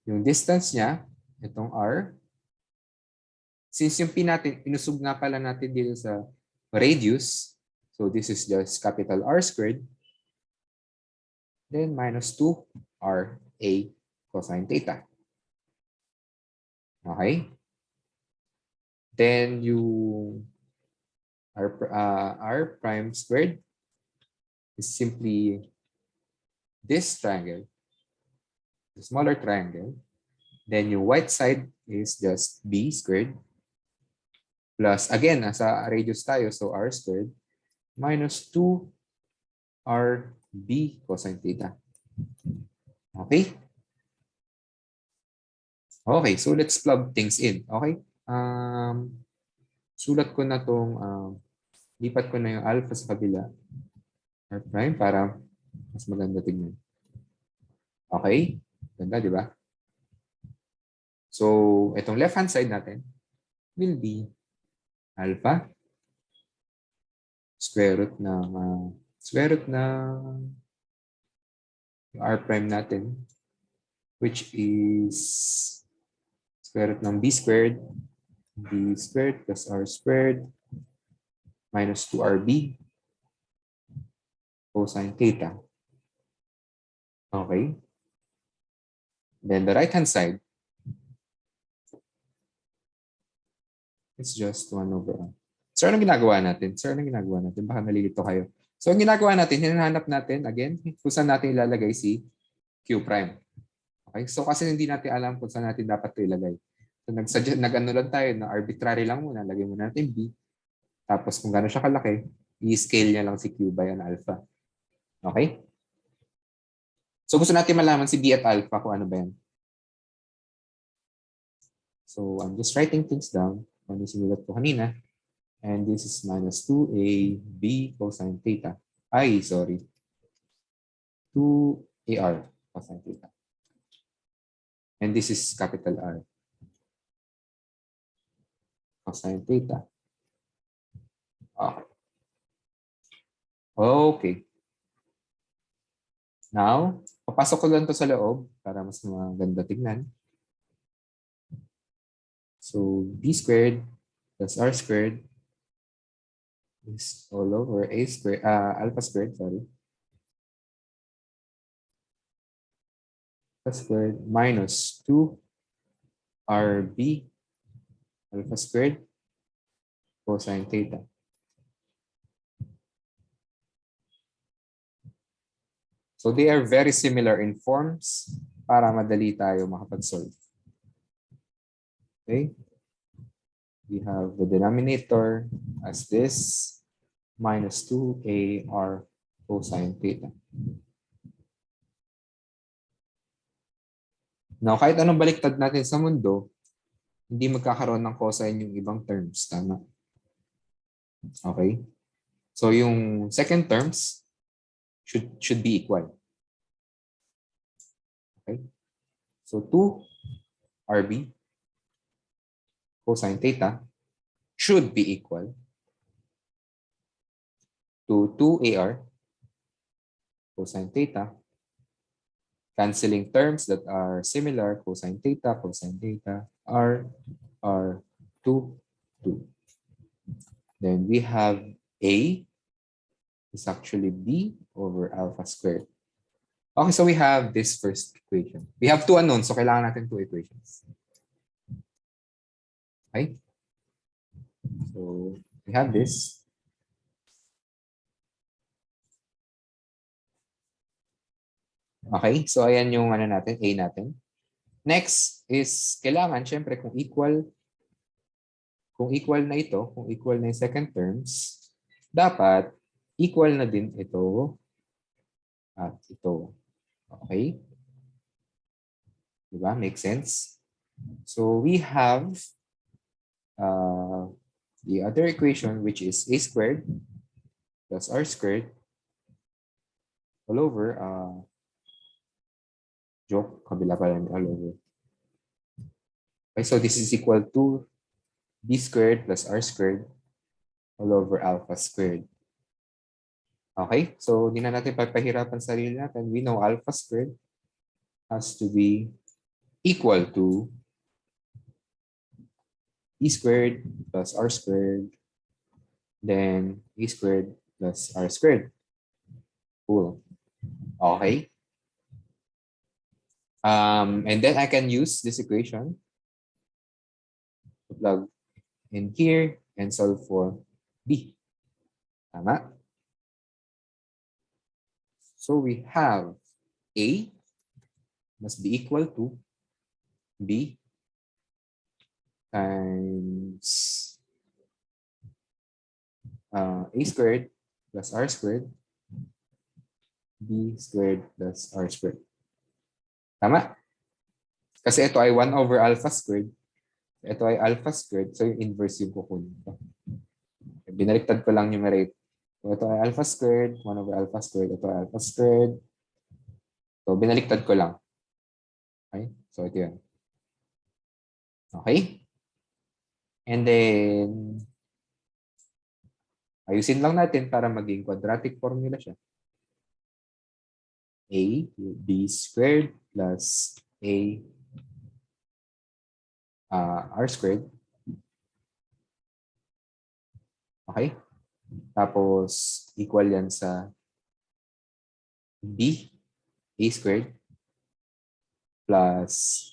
yung distance niya, itong R, since yung pinusog nga pala natin dito sa radius, so this is just capital R squared, then minus 2 RA cosine theta. Okay? Then yung R prime squared is simply this triangle, the smaller triangle. Then yung white side is just B squared plus, again, nasa radius tayo, so R squared minus 2RB cosine theta. Okay? Okay, so let's plug things in. Okay? Sulat ko na itong, lipat ko na yung alpha sa kabila. R prime para mas maganda tingnan. Okay? Ganda, di ba? So, itong left-hand side natin will be alpha square root ng R prime natin, which is square root ng B squared plus R squared minus 2RB cosine theta. Okay. Then the right-hand side is just 1 over r. So, anong ginagawa natin? Baka nalilito kayo. So, ang ginagawa natin, hinahanap natin, again, kung saan natin ilalagay si Q prime. Okay? So, kasi hindi natin alam kung saan natin dapat ito ilagay. So, nag-ano lang tayo, na arbitrary lang muna. Lagay muna natin B. Tapos, kung gano'n siya kalaki, i-scale niya lang si Q by an alpha. Okay? So, gusto natin malaman si B at alpha kung ano ba yan. So, I'm just writing things down. Ano yung sinulat ko kanina. And this is minus 2a b cosine theta. Ay, sorry. 2ar cosine theta. And this is capital R. Cosine theta. Okay. Okay. Now, papasok ko lang to sa loob para mas maganda tignan. So, b squared plus r squared is all over a squared, alpha squared, sorry. Alpha squared minus 2rb alpha squared cosine theta. So they are very similar in forms para madali tayo makapag-solve. Okay? We have the denominator as this minus 2ar cosine theta. Now, kahit anong baliktad natin sa mundo, hindi magkakaroon ng cosine yung ibang terms. Tama? Okay? So yung second terms should be equal. Okay? So 2rb cosine theta should be equal to 2ar cosine theta, canceling terms that are similar, cosine theta, r 2, 2. Then we have a is actually b over alpha squared. Okay, so we have this first equation. We have two unknowns, so kailangan natin two equations. Okay? So we have this. Okay, so ayan yung ano natin, A natin. Next is, kailangan, syempre, kung equal na ito, kung equal na yung second terms, dapat equal na din ito at ito. Okay? Diba? Make sense? So we have the other equation, which is a squared plus r squared all over, joke, kabila pala yung all over. Okay, so this is equal to b squared plus r squared all over alpha squared. Okay, so hindi na natin papahirapan sarili natin. We know alpha squared has to be equal to e squared plus r squared, then e squared plus r squared. Cool. Okay. And then I can use this equation to plug in here and solve for b. Tama? So we have a must be equal to b times a squared plus r squared, b squared plus r squared. Tama? Kasi ito ay 1 over alpha squared. Ito ay alpha squared, so yung inverse yung kukunin ko. Binaliktad ko lang numerate. So ito ay alpha squared, 1 over alpha squared. Ito ay alpha squared. So binaliktad ko lang. Okay? So ito yun. Okay? And then, ayusin lang natin para maging quadratic formula siya. A, b squared plus a r squared. Okay? Tapos, equal yan sa b a squared plus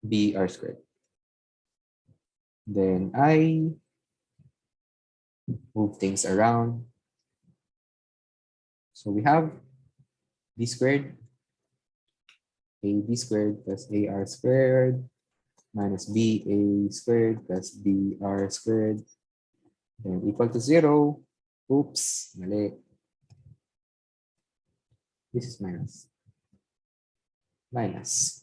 br squared. Then I move things around. So we have b squared, ab squared plus ar squared minus ba squared plus br squared, then equal to 0. Oops, mali. This is minus. Minus.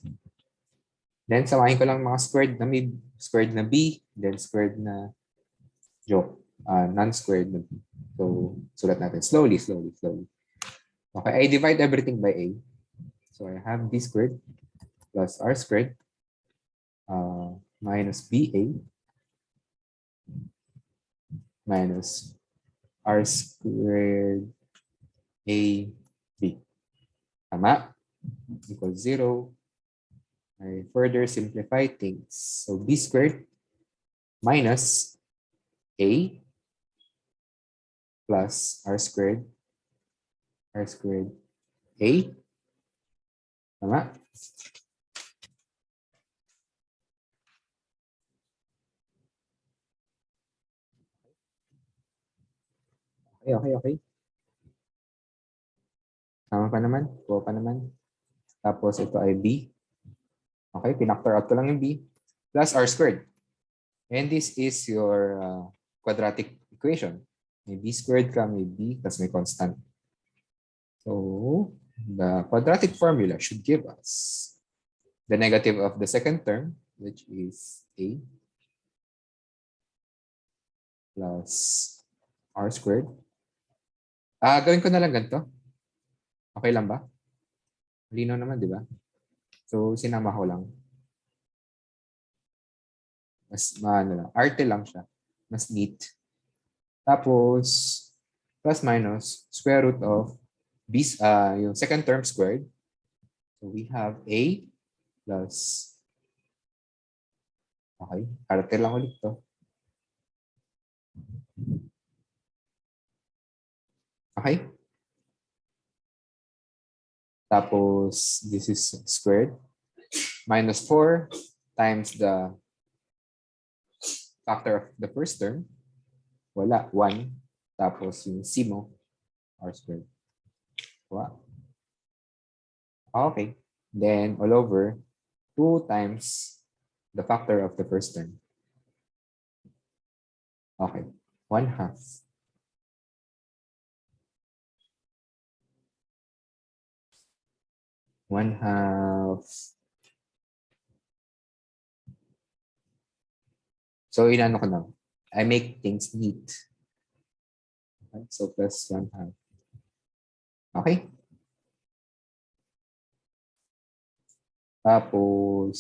Then samahin ko lang mga squared na may squared na b, then squared na non-squared na b. So sulat natin slowly. Okay, I divide everything by a. So I have b squared plus r squared minus ba minus r squared a b. Tama? Equals 0. I further simplify things. So b squared minus a plus r squared a. Tama? Okay. Tama pa naman. Kuha pa naman. Tapos ito ay b. Okay, pinactor out ko lang yung b. Plus r squared. And this is your quadratic equation. May b squared ka, may b, plus may constant. So the quadratic formula should give us the negative of the second term, which is a plus r squared. Gawin ko na lang ganito. Okay lang ba? Lino naman, di ba? So, sinama ko lang. Mas, arte lang siya. Mas neat. Tapos, plus minus, square root of yung second term squared. So, we have a plus, okay, arte lang ulit to. Okay? Tapos, this is squared. Minus 4 times the factor of the first term. Wala, 1. Tapos yung c mo, r squared. Wow. Okay. Then, all over, 2 times the factor of the first term. Okay. 1/2. So, inano ko na. I make things neat. Okay, so, plus 1/2. Okay. Tapos,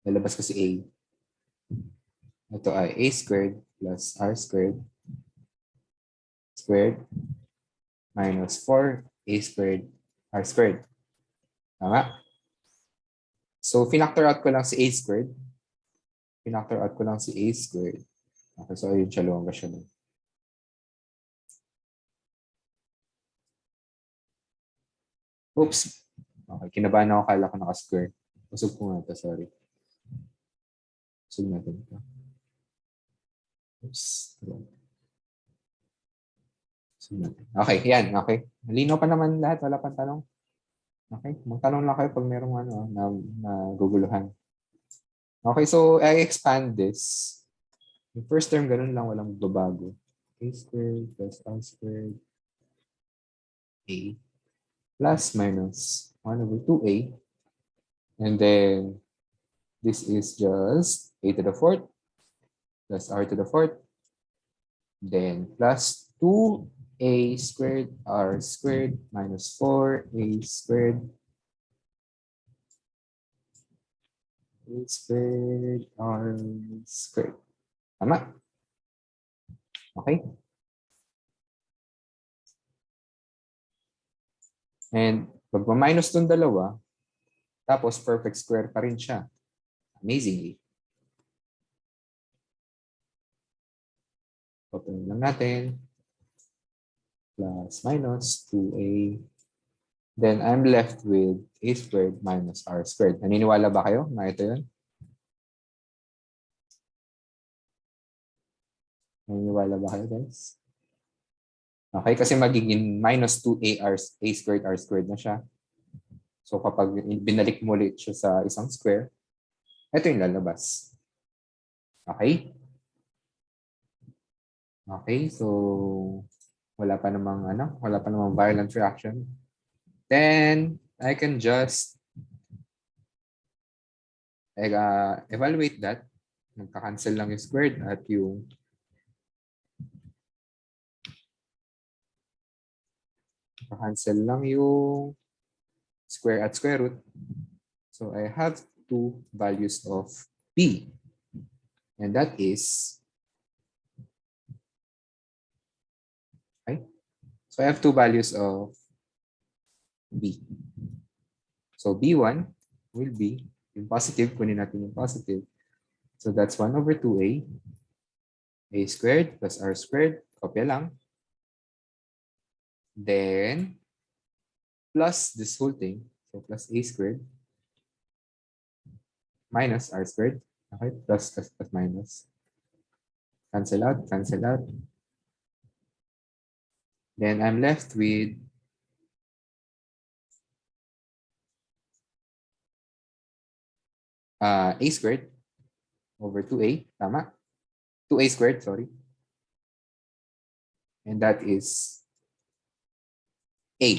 lalabas ko si a. Ito ay a squared plus r squared minus 4a squared r squared. Tama? So, finactor out ko lang si a squared. Okay, so ayun siya, lumabas siya nun. Oops. Okay, kinabahan ako, kala ko naka-square. Usog ko nga ito, sorry. Usog natin ito. Oops. Okay, yan. Okay. Malinaw pa naman lahat. Wala pang tanong. Okay. Magtanong lang kayo pag merong na guguluhan. Okay, so I expand this. Yung first term, ganun lang. Walang babago. A squared plus r squared a plus minus 1 over 2a. And then this is just a to the fourth plus r to the fourth. Then plus 2a squared r squared minus 4a squared r squared. Tama? Okay? And pag ma-minus itong dalawa, tapos perfect square pa rin siya. Amazingly. Open lang natin. Plus minus 2a. Then I'm left with a squared minus r squared. Naniniwala ba kayo na ito yun? Naniniwala ba kayo, guys? Okay, kasi magiging minus 2a squared r squared na siya. So kapag binalik mo ulit siya sa isang square, ito yung lalabas. Okay? Okay, so wala pa namang violent reaction. Then I can just evaluate that. Magka-cancel lang yung squared at yung square at square root. So I have two values of p. And that is, okay? So I have two values of b. So b1 will be yung positive, kunin natin yung positive. So that's 1 over 2a, a squared plus r squared, kopya lang. Then, plus this whole thing, so plus a squared, minus r squared, okay, plus minus. Cancel out, cancel out. Then I'm left with a squared over 2a, tama? 2a squared, sorry. And that is a.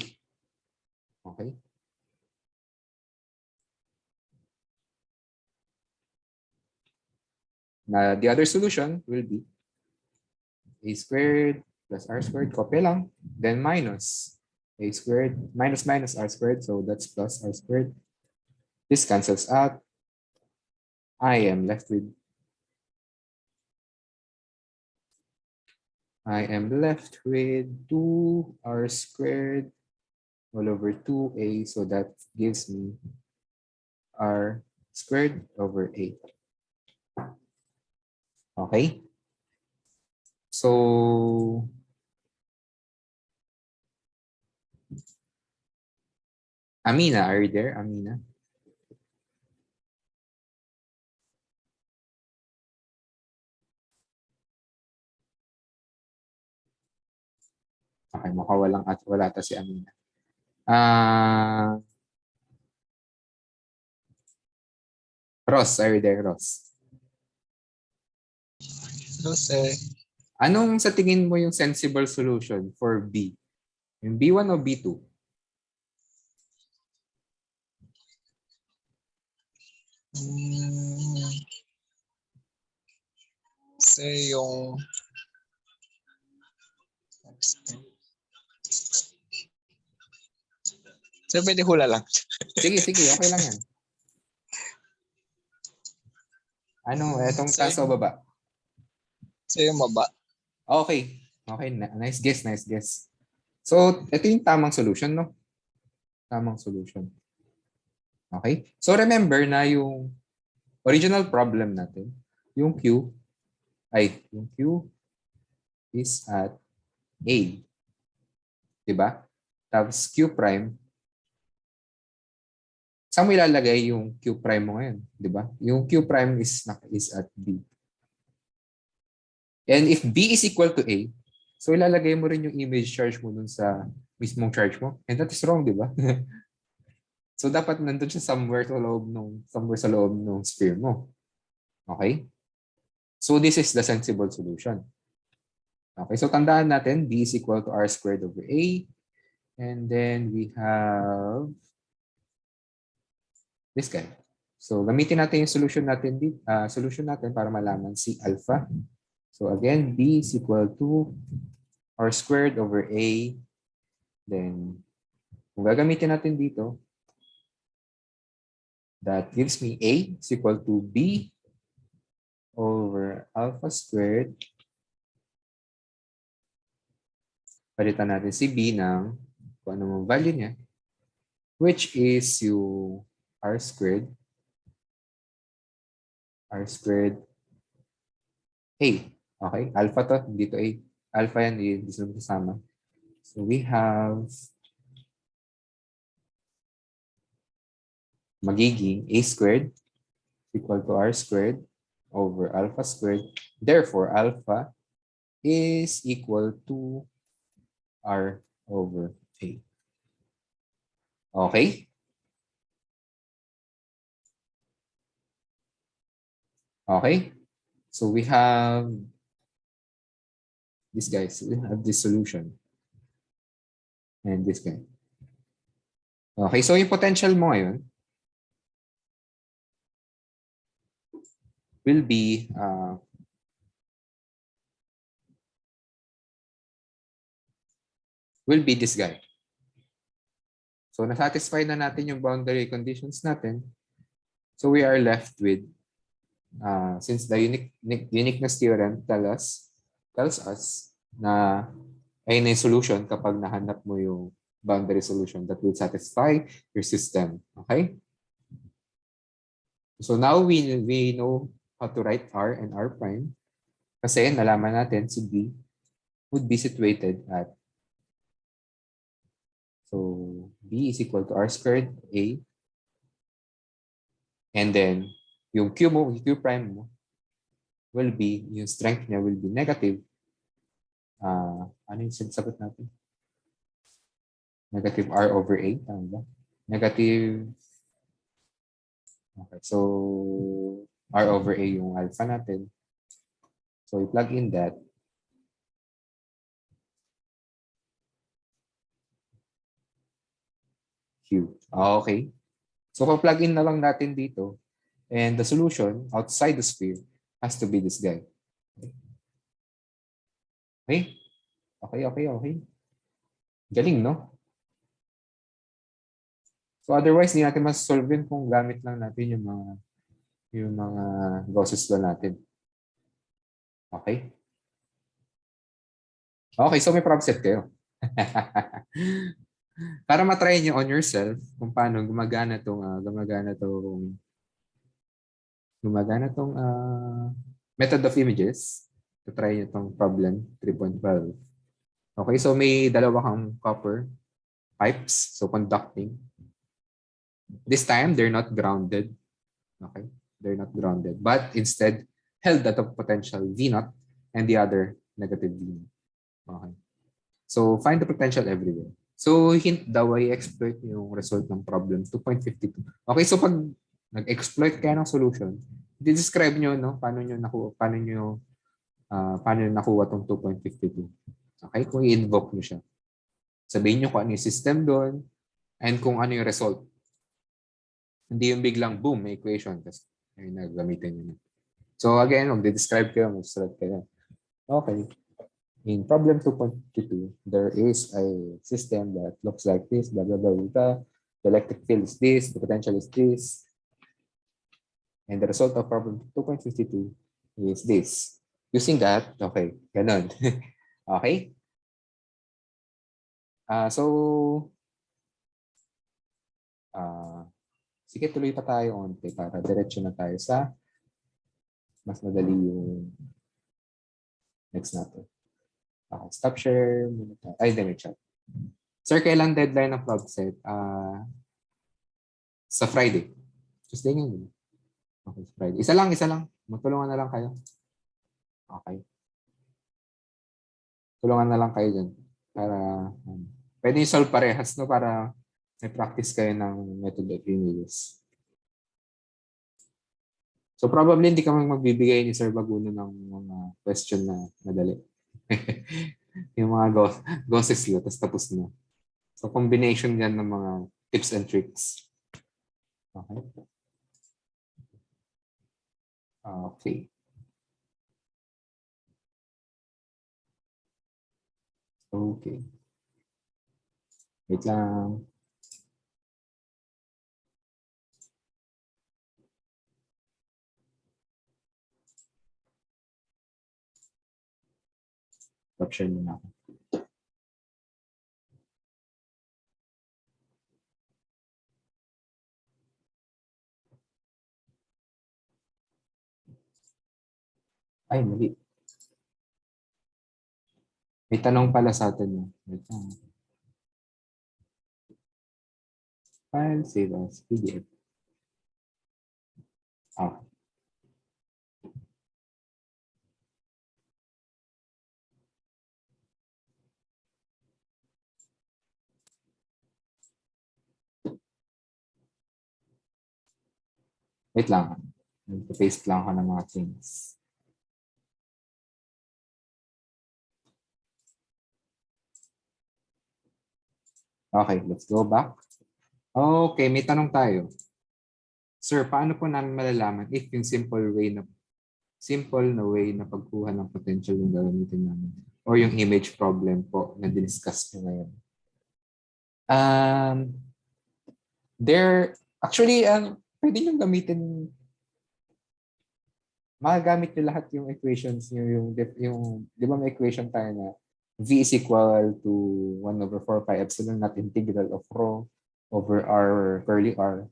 Okay? Now, the other solution will be a squared plus r squared, kopya lang. Then minus a squared, minus r squared, so that's plus r squared. This cancels out. I am left with 2r squared all over 2a, so that gives me r squared over 8. Okay? So, Amina, are you there, Amina? Okay, mukhang wala ta si Amina. Ross, are you there, Ross? Anong sa tingin mo yung sensible solution for B? Yung B1 o B2? Say yung so, pwede hula lang. Sige, okay lang yan. Ano, etong taas o baba? Say yung baba. Okay, nice guess. So, ito yung tamang solution, no? Tamang solution. Okay? So, remember na yung original problem natin, yung Q is at A. Diba? Tapos Q prime, saan mo ilalagay yung Q prime mo ngayon? Diba? Yung Q prime is at B. And if B is equal to A, so ilalagay mo rin yung image charge mo dun sa mismong charge mo. And that is wrong, diba? So dapat nandun siya somewhere sa loob ng sphere mo. Okay? So this is the sensible solution. Okay, so tandaan natin, B is equal to R squared over A. And then we have this guy. So gamitin natin yung solution natin para malaman si alpha. So again, B is equal to R squared over A. Then kung gagamitin natin dito, that gives me A is equal to B over alpha squared. Palitan natin si B ng kung ano mong value niya, which is yung R squared A. Okay, alpha to, dito A. Alpha yan, hindi sila kasama. So we have magiging A squared equal to R squared over alpha squared. Therefore, alpha is equal to R over A. Okay? Okay? So we have this guy. So we have this solution. And this guy. Okay, so yung potential mo ngayon will be this guy. So nasatisfy na natin yung boundary conditions natin. So we are left with, since the uniqueness theorem tells us na ayun na yung solution kapag nahanap mo yung boundary solution that will satisfy your system. Okay? So now we know how to write R and R prime kasi nalaman natin si B would be situated at, so B is equal to R squared A, and then yung Q mo, Q prime mo will be, yung strength niya will be negative. Ano yung sinasagot natin? Negative R over A, tama ba? Negative, okay, so R over A yung alpha natin. So we plug in that. Q. Okay. So pa-plug in na lang natin dito. And the solution outside the sphere has to be this guy. Okay? Okay. Galing, no? So otherwise, hindi natin mas-solve yun kung gamit lang natin yung mga Gauss's law natin. Okay? Okay, so may problem set kayo. Para matry nyo on yourself kung paano gumagana tong method of images. To try nyo tong problem 3.12. Okay, so may dalawa kang copper pipes, so conducting. This time, they're not grounded. Okay, they're not grounded, but instead held at a potential V0 and the other negative V0. Okay. So find the potential everywhere. So hint daw ay exploit yung result ng problem 2.52. Okay, so pag nag-exploit kayo ng solution, i-describe nyo no paano nyo nakuha tong 2.52. Okay, kung i-invoke nyo siya. Sabihin nyo kung ano yung system doon and kung ano yung result. Hindi yung biglang boom, may equation. Tapos ayun na, gamitin nyo na. So again, mag-describe kayo, mag-start kayo. Okay. In problem 2.22, there is a system that looks like this, blah, blah, blah, blah. The electric field is this, the potential is this. And the result of problem 2.52 is this. Using that, okay, ganun. Okay? Sige, tuloy pa tayo onte para diretso na tayo sa mas madali yung next natin. Okay, stop share muna tayo. Ay, may chat. Sir, kailan deadline ng club set? Sa Friday. Tuesday ngayon. Okay, Friday. Isa lang. Magtulungan na lang kayo. Okay. Tulungan na lang kayo dyan. Para, pwede yung solve parehas, no? Para may practice kayo ng method of images. So probably hindi ka magbibigay ni Sir Baguno ng mga question na madali. Yung mga Gauss's law, tapos na. So combination yan ng mga tips and tricks. Okay. Okay. Okay. Wait lang. Capture muna ako. Ay, mali. May tanong pala sa atin. Wait lang. File, save as PDF. Ah. Wait lang. Paste lang ako ng mga things. Okay, let's go back. Okay, may tanong tayo. Sir, paano po namin malalaman if yung simple na way na pagkuha ng potential yung gagamitin namin or yung image problem po na diniscuss ko ngayon? Actually, pwede nyo gamitin, magagamit nyo lahat yung equations nyo, yung di ba may equation tayo na V is equal to 1 over 4 pi epsilon not integral of rho over r curly r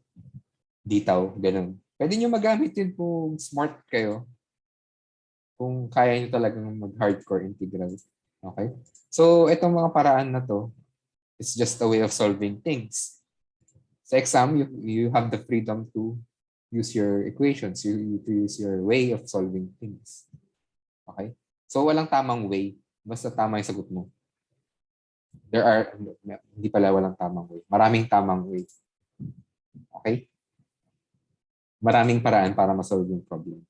d tau, ganun. Pwede nyo magamit yun kung smart kayo, kung kaya nyo talagang mag-hardcore integral. Okay? So, itong mga paraan na to, it's just a way of solving things. Sa exam, you have the freedom to use your equations, to use your way of solving things. Okay? So, walang tamang way. Basta tama yung sagot mo. Hindi pala walang tamang way. Maraming tamang way. Okay? Maraming paraan para ma-solve yung problem.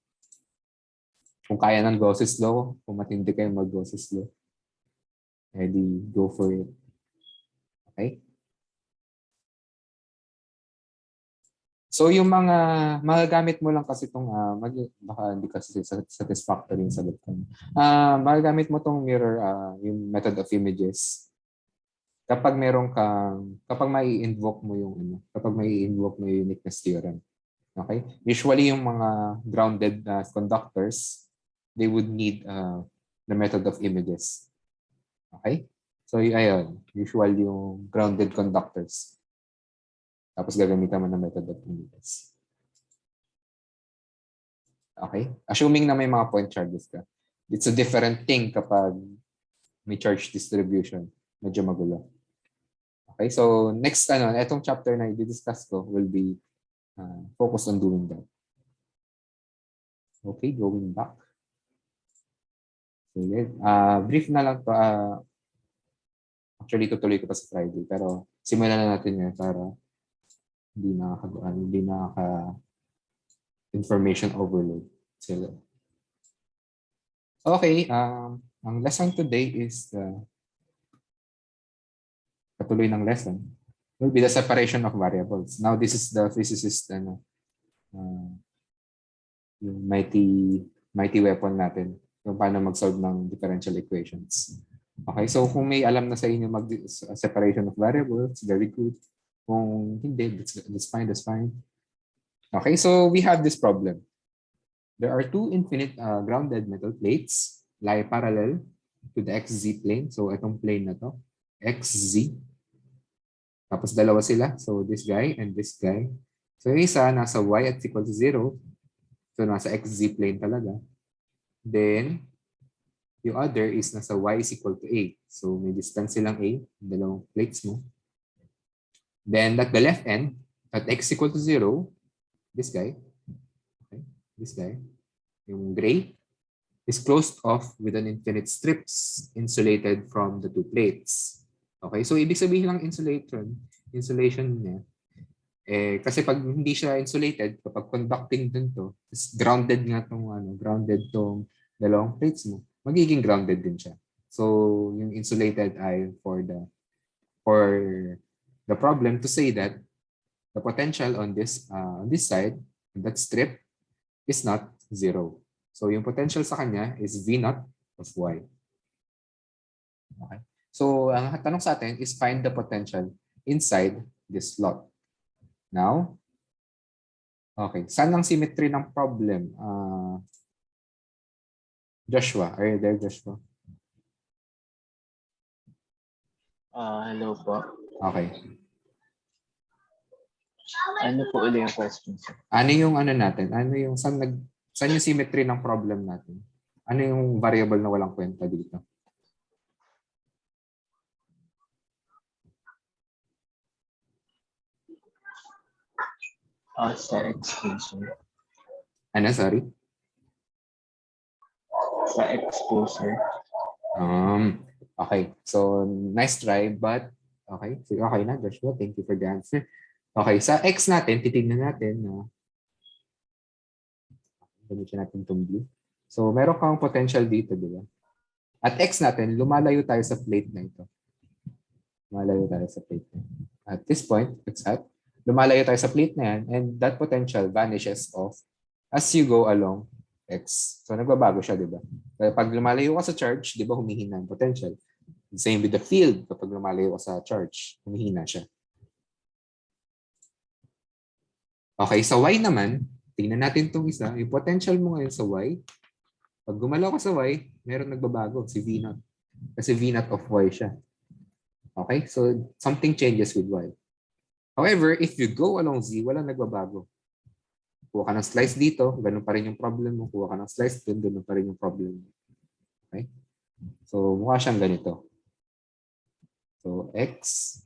Kung kaya ng Gauss's law, kung matindi kayo mag-Gauss's law, edi go for it. Okay? So yung mga magagamit mo lang kasi itong, baka hindi kasi satisfactory yung sagot ko. Magagamit mo itong mirror, yung method of images. Kapag kapag may invoke mo yung uniqueness theorem. Okay? Usually yung mga grounded conductors, they would need the method of images. Okay? So ayun, usual yung grounded conductors. Tapos gagamitan mo ng method of images. Okay? Assuming na may mga point charges ka. It's a different thing kapag may charge distribution. Medyo magulo. Okay? So next, etong chapter na i-discuss ko will be focused on doing that. Okay, going back. So, brief na lang to. Actually, tutuloy ko pa sa Friday. Pero simulan na natin ngayon para hindi information overload sila. Okay, ang lesson today is patuloy ng lesson will be the separation of variables. Now, this is the physicist yung mighty weapon natin, yung paano mag-solve ng differential equations. Okay, so kung may alam na sa inyo separation of variables, very good. Kung hindi, that's fine. Okay, so we have this problem. There are two infinite grounded metal plates lie parallel to the xz plane. So itong plane na to, xz. Tapos dalawa sila. So this guy and this guy. So yung isa nasa y at equal to 0. So nasa xz plane talaga. Then yung other is nasa y is equal to a. So may distance silang a, dalawang plates mo. Then at the left end, at x equal to 0, this guy, okay, this guy, yung gray, is closed off with an infinite strips insulated from the two plates. Okay, so ibig sabihin ng insulation niya, kasi pag hindi siya insulated, kapag conducting dun to, grounded nga grounded tong dalawang plates mo, magiging grounded din siya. So yung insulated ay for the problem to say that the potential on this side, that strip, is not 0. So yung potential sa kanya is V naught of Y. Okay. So ang tanong sa atin is find the potential inside this slot. Now, okay, saan ang symmetry ng problem? Joshua, are you there, Joshua? Hello po. Okay. Ano po ulit yung question, sir? Ano yung natin? Saan yung symmetry ng problem natin? Ano yung variable na walang kwenta dito? Sa X po, sir. Ano, sorry? Sa X po, sir. Okay. So, nice try, but okay. So, okay na, Joshua. Thank you for the answer. Okay. Sa X natin, titignan natin. Gamitin natin itong blue. So, meron kang potential dito, di ba? At X natin, lumalayo tayo sa plate na ito. Lumalayo tayo sa plate na ito. At this point, it's at, lumalayo tayo sa plate na yan, and that potential vanishes off as you go along X. So, nagbabago siya, di ba? Kaya pag lumalayo ka sa charge, di ba, humihina ang potential. Same with the field. Kapag lumalayo ka sa charge, humihina siya. Okay, sa Y naman, tingnan natin itong isa. Yung potential mo ngayon sa Y, pag gumalaw ka sa Y, meron nagbabago, si V0. Kasi V0 of Y siya. Okay, so something changes with Y. However, if you go along Z, walang nagbabago. Kuha ka ng slice dito, ganun pa rin yung problem mo. Kuha ka ng slice dun, ganun pa rin yung problem mo. Okay? So, mukha siyang ganito. So, X,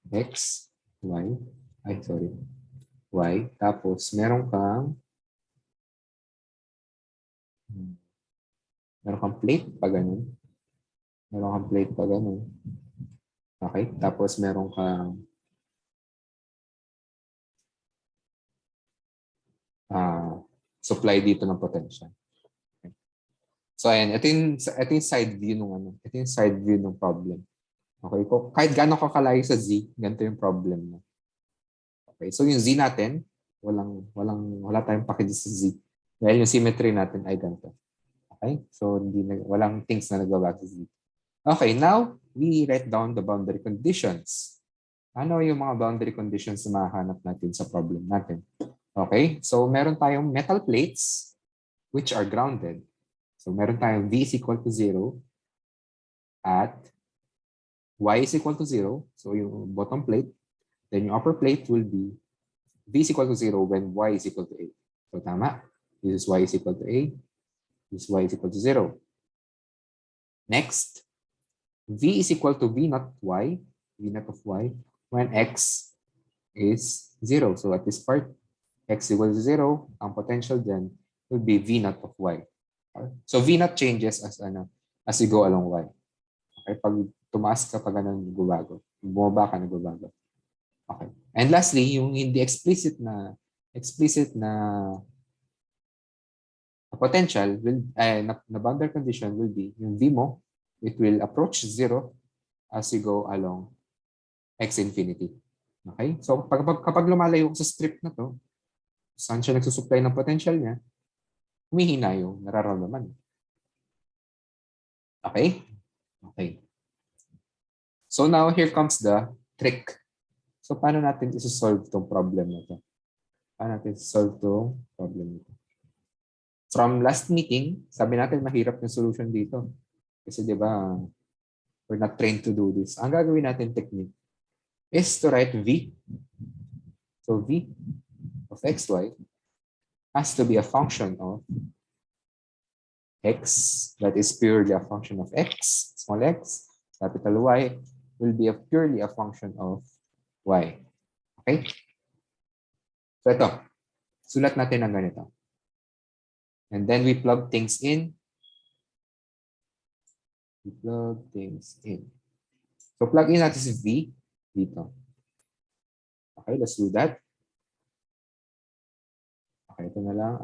Y, Y, tapos meron kang plate pa ganun. Meron kang plate pa ganun. Okay? Tapos meron kang supply dito ng potential. Okay. So, ayan. Ito yung side view ng ito yung side view ng problem. Okay? Kahit gaano ka kalayo sa Z, ganito yung problem mo. Okay? So, yung Z natin, wala tayong pakita sa Z. Dahil yung symmetry natin ay ganito. Okay? So, walang things na nagbabago sa Z. Okay, now, we write down the boundary conditions. Ano yung mga boundary conditions na mahanap natin sa problem natin? Okay, so meron tayong metal plates which are grounded. So meron tayong V is equal to 0 at Y is equal to 0. So yung bottom plate, then yung upper plate will be V is equal to 0 when Y is equal to A. So tama, this is Y is equal to A, this is Y is equal to 0. Next, V is equal to V naught Y, V naught of Y, when X is 0. So at this part, X equals to 0, ang potential dyan will be V naught of Y. Okay? So V naught changes as you go along Y. Okay? Pag tumaas ka pa ganun, nagbabago. Bumaba ka, nagbabago. Okay. And lastly, yung hindi explicit na potential will na boundary condition will be yung V mo, it will approach 0 as you go along X infinity. Okay? So kapag lumalayo sa strip na to, saan siya nagsusupply ng potential niya, humihina yung nararamdaman. Okay? Okay. So now, here comes the trick. So paano natin isi-solve itong problem na ito? Paano natin isi-solve itong problem na ito? From last meeting, sabi natin mahirap yung solution dito. Kasi di ba, we're not trained to do this. Ang gagawin natin technique is to write V. So V of xy has to be a function of x, that is purely a function of x, small x, capital Y will be purely a function of y. Okay? So ito, sulat natin ang ganito. And then we plug things in. We plug things in. So plug in natin si V dito. Okay, let's do that. Okay, ito na lang.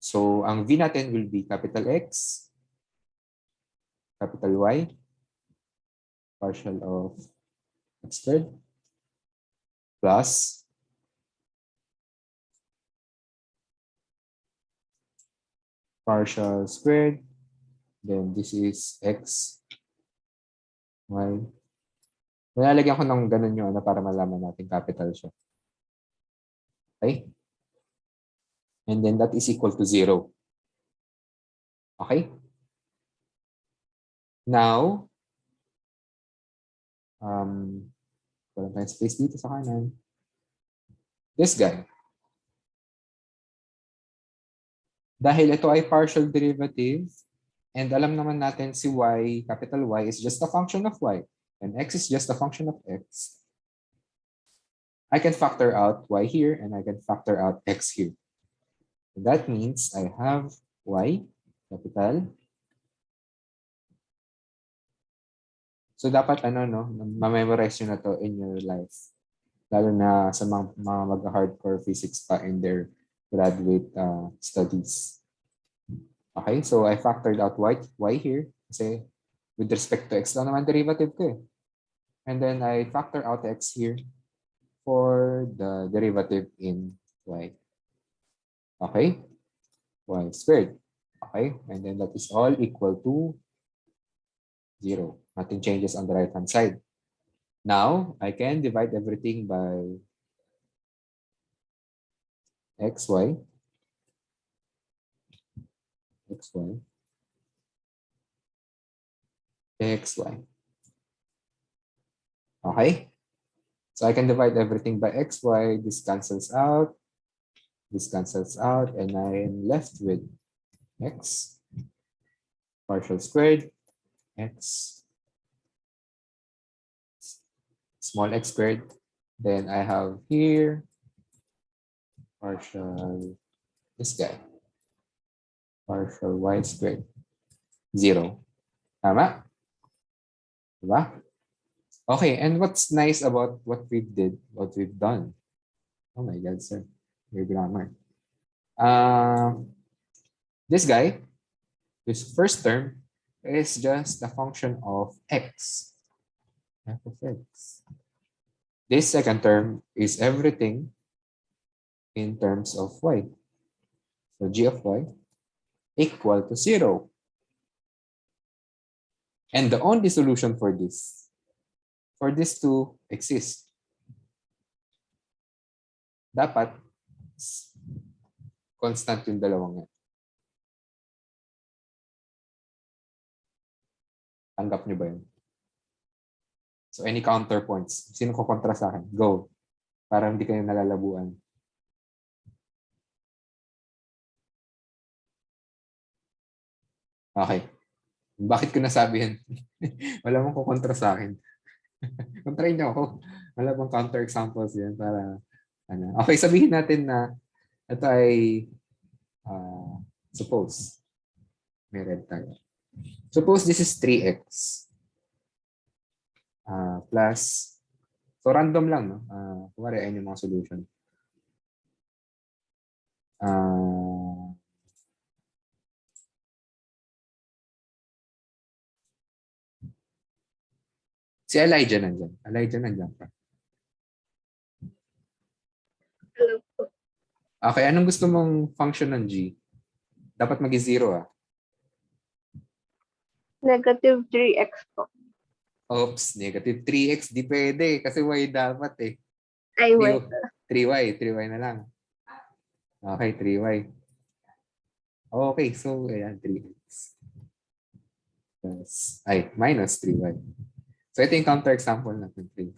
So, ang V natin will be capital X, capital Y, partial of x squared, plus partial squared, then this is x, y. Nilalagyan ko ng ganun yung para malaman natin capital siya. Okay? And then that is equal to 0. Okay? Now, walang tayong space dito sa kanan. This guy. Dahil ito ay partial derivative, and alam naman natin si y, capital Y, is just a function of y. and x is just a function of x, I can factor out y here and I can factor out x here. That means I have y, capital. So dapat ma-memorize nyo na to in your life. Lalo na sa mga mag-hardcore physics pa in their graduate studies. Okay, so I factored out y here kasi with respect to x lang naman derivative ko eh. And then I factor out x here for the derivative in y. Okay, y squared. Okay, and then that is all equal to 0. Nothing changes on the right-hand side. Now, I can divide everything by xy, xy, xy. Okay? So I can divide everything by xy. This cancels out. This cancels out. And I am left with x, partial squared, x, small x squared. Then I have here partial, this guy, partial y squared, 0. Tama? Diba? Okay, and what's nice about what we've done? Oh my God, sir, your grammar. This guy, this first term is just a function of x, f of x. This second term is everything in terms of y. So g of y equal to 0. And the only solution for this to exist, dapat constant yung dalawang yan. Tanggap nyo ba yun? So any counterpoints? Sino ko kontra sa akin? Go. Para hindi kayo nalalabuan. Okay. Bakit ko nasabi yan? Wala mong kukontra sa akin. Kontrahin niyo ako. Wala bang counter examples yan para ano. Okay, sabihin natin na ito ay suppose may red tag. Suppose this is 3x plus, so random lang, no? Kumari, ayun yung mga solution. Si Elijah nandyan. Elijah nandyan pa. Hello po. Okay, anong gusto mong function ng G? Dapat mag-0 Negative 3x po. Oops, negative 3x. Di pwede kasi y dapat eh. Ay, wait. 3y na lang. Okay, 3y. Okay, so ayan, 3x. Minus 3y. So ito yung counter example natin. 3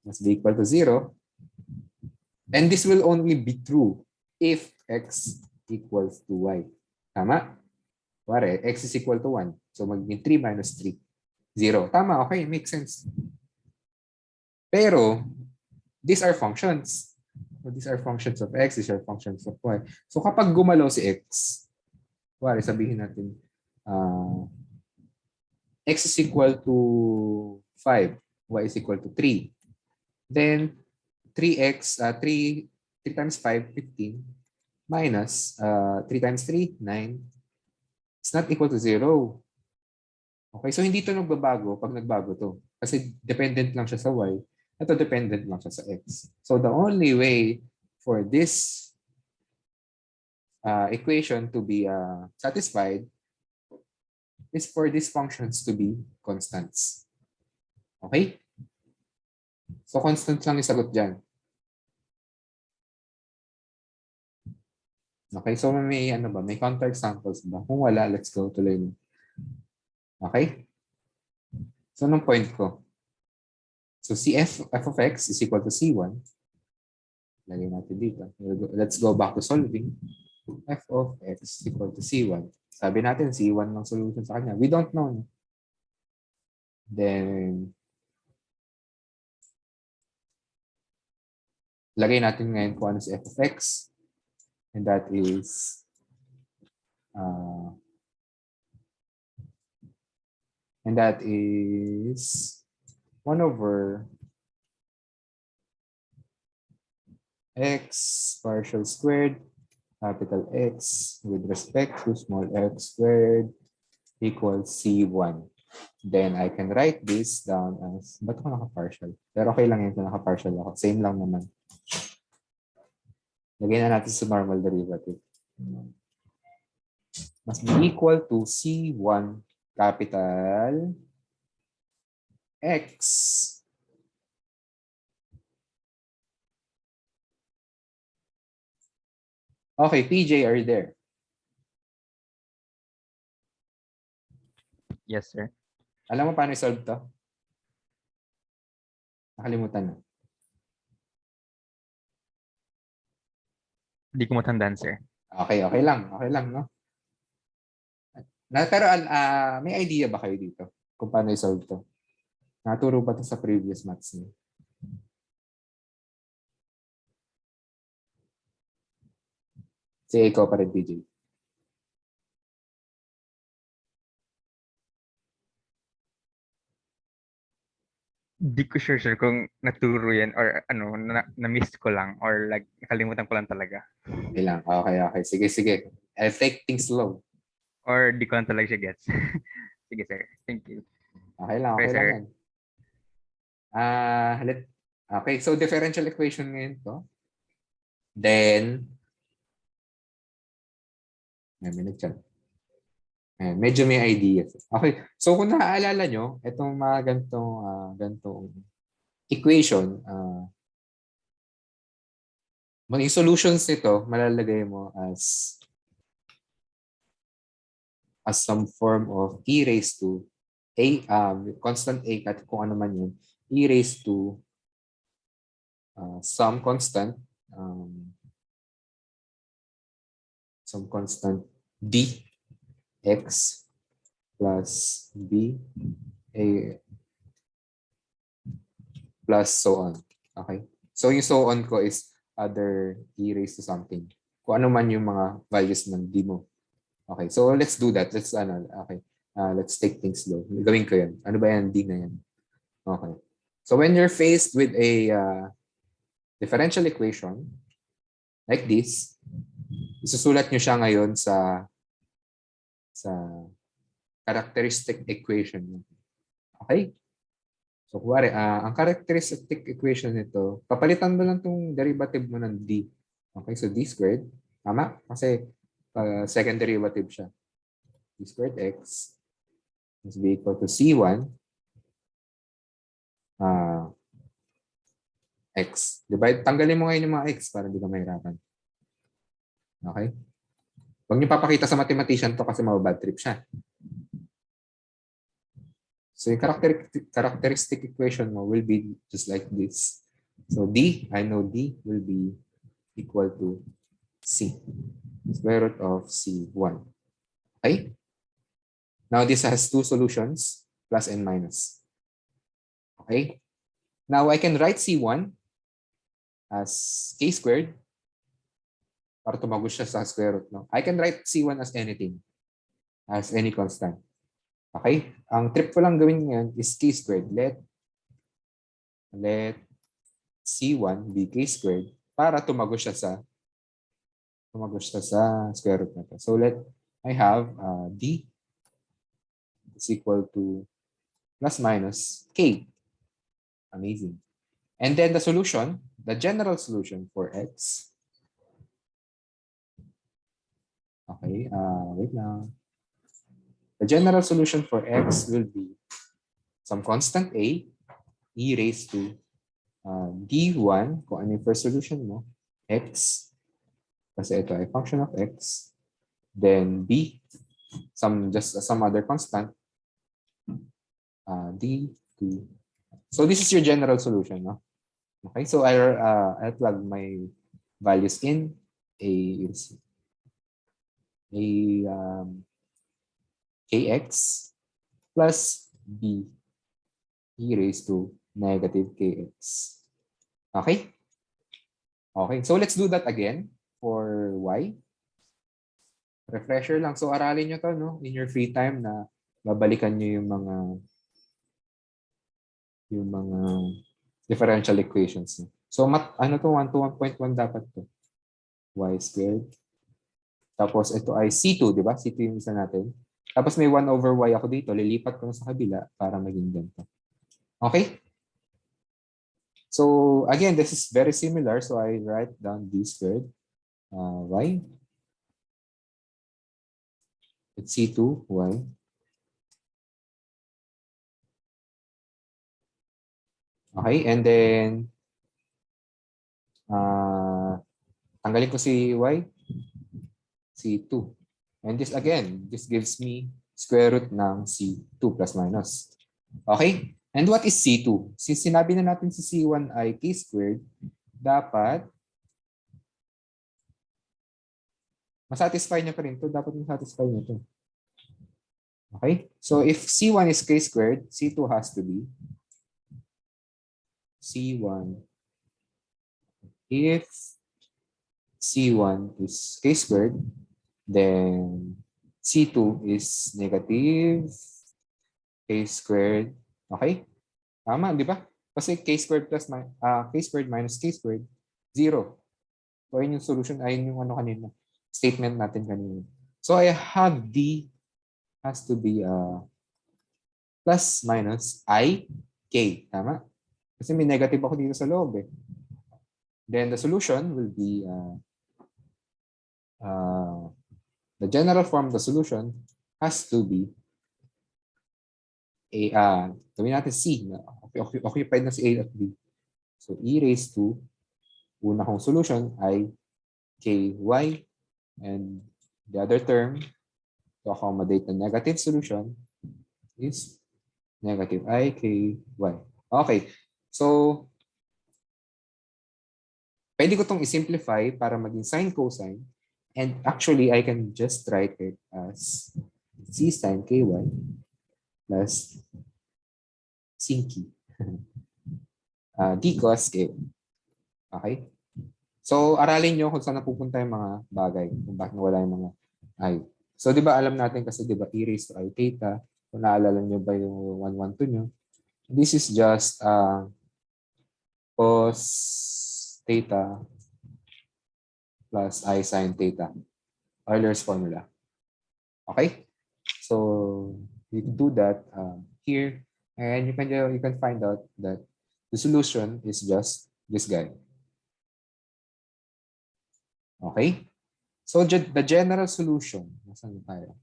must be equal to 0. And this will only be true if x equals to y. Tama? Pare, x is equal to 1. So magiging 3 minus 3. 0. Tama, okay, makes sense. Pero, these are functions. So these are functions of x, these are functions of y. So kapag gumalaw si x, pare, sabihin natin, x is equal to 5, y is equal to 3. Then, 3x, 3 times 5, 15, minus 3 times 3, 9. It's not equal to 0. Okay, so hindi ito nagbabago pag nagbago to. Kasi dependent lang siya sa y. Ito dependent lang siya sa x. So the only way for this equation to be satisfied is for these functions to be constants. Okay? So constant lang yung sagot dyan. Okay, so may may counter examples ba? Kung wala, let's go tuloy. Okay? So anong point ko? So f of x is equal to c1. Lagay natin dito. Let's go back to solving. F of x is equal to c1. Sabi natin c1 ng solution sa kanya. We don't know. Then lagay natin ngayon kung ano si f of x. And that is 1 over x partial squared capital X with respect to small x squared equals C1. Then I can write this down as, ba't ako naka-partial? Pero okay lang yun kung naka-partial ako. Same lang naman. Lagyan na natin sa normal derivative. Must be equal to C1 capital X. Okay, PJ, are you there? Yes, sir. Alam mo paano i-solve to? Nakalimutan na. Hindi ko matandaan, sir. Okay, okay lang. Okay lang, no? Pero may idea ba kayo dito kung paano i-solve to? Naturo ba to sa previous maths niyo? Sige, ikaw pa rin, PJ. Hindi ko sure, sir, kung naturo yan or ano, na-miss ko lang or like nakalimutan ko lang talaga. Okay lang. Okay, okay. Sige, sige. I'll take things slow. Or di ko lang talaga siya gets. Sige, sir. Thank you. Okay lang, okay Okay, lang sir. yan. Okay, so differential equation ngayon to. Then, may nag-chat. Medyo may idea. Okay, so kung naaalala nyo, itong mga gantong equation, yung solutions nito, malalagay mo as some form of e raised to a, constant a, at kung ano man yun, e raised to some constant d x plus b a plus so on. Okay? So yung so on ko is other e raised to something. Kung ano man yung mga values ng d mo. Okay, so let's do that. Let's take things slow. Gawin ko yan. Ano ba yan? D na yan. Okay. So when you're faced with a differential equation like this, isusulat nyo siya ngayon sa characteristic equation. Okay? So kuwari, ang characteristic equation nito, papalitan mo lang itong derivative mo ng d. Okay, so d squared. Tama? Kasi second derivative siya. D squared x must be equal to C1 x. Divide, tanggalin mo ngayon yung mga x para hindi ka mahirapan. Okay? Huwag niyo papakita sa mathematician to kasi mababad trip siya. So yung characteristic equation mo will be just like this. So d, I know d will be equal to c. Square root of c1. Okay? Now this has two solutions, plus and minus. Okay? Now I can write c1 as k squared para tumagos siya sa square root. No? I can write c1 as anything, as any constant. Okay? Ang trip ko lang gawin ngayon is k squared. Let c1 be k squared para tumagos siya sa square root na to. So let I have d is equal to plus minus k. Amazing. And then the solution, the general solution for x. Okay, wait lang. The general solution for x will be some constant a, e raised to d1, kung ano yung first solution mo, x, kasi ito ay function of x, then b, some other constant, d2. So this is your general solution, no? Okay, so I'll plug my values in. A is kx plus b e raised to negative kx. Okay? Okay, so let's do that again for y. Refresher lang. So aralin nyo to, no? In your free time na babalikan nyo yung mga differential equations. So ano to? 1 to 1.1 dapat to. Y squared. Tapos ito ay C2, di ba? C2 yung isa natin. Tapos may 1 over y ako dito. Lilipat ko na sa kabila para maging ganito. Okay? So again, this is very similar. So I write down d squared y. It's C2 y. Okay, and then tanggalin ko si y, C2. And this again, this gives me square root ng C2 plus minus. Okay? And what is C2? Since sinabi na natin si C1 ay k squared, dapat masatisfy niya pa rin ito. Dapat masatisfy niya ito. Okay? So if C1 is k squared, C2 has to be C1. If C1 is k squared, then C2 is negative k squared. Okay? Tama, di ba? Kasi k squared plus k squared minus k squared, 0. So ayun yung solution, ayun yung ano kanina, statement natin kanina. So I have D has to be plus minus I k. Tama? Kasi may negative ako dito sa loob eh. Then the solution will be the general form of the solution has to be gawin natin C. Occupied na si A at B. So e raised to, una kong solution ay ky, and the other term to accommodate the negative solution is negative I, K, Y. Okay. So, pwede ko itong i-simplify para maging sine cosine. And actually, I can just write it as C sine KY plus sin K. D cos K. Okay? So, aralin nyo kung saan napupunta yung mga bagay. Kung bakit wala yung mga I. So, di ba alam natin kasi di ba e raised to I theta. Kung naalala nyo ba yung 112 nyo. This is just cos theta plus I sin theta. Euler's formula. Okay? So, you can do that here. And you can find out that the solution is just this guy. Okay? So, the general solution, nasaan tayo?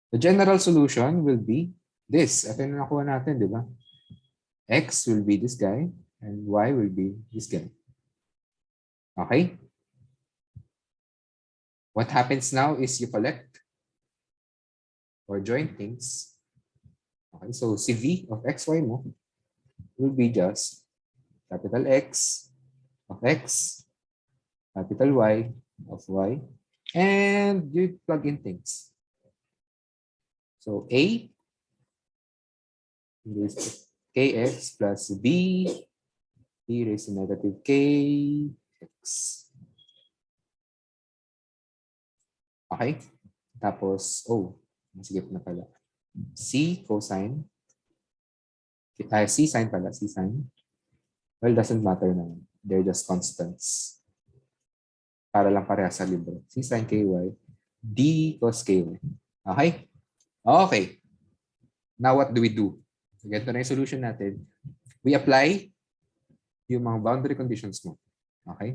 The general solution will be this. Ito yung nakuha natin, di ba? X will be this guy, and Y will be this guy. Okay? What happens now is you collect or join things. Okay, so si V of XY mo will be just capital X of X, capital Y of Y, and you plug in things. So A is kx plus B e raised to negative kx. Okay? Tapos, masigip na pala. C cosine. C sine pala, C sine. Well, doesn't matter na. They're just constants. Para lang pareha sa libro. C sine ky, D cos ky. Okay? Okay. Now what do we do? So, ganito na yung solution natin. We apply yung mga boundary conditions mo. Okay?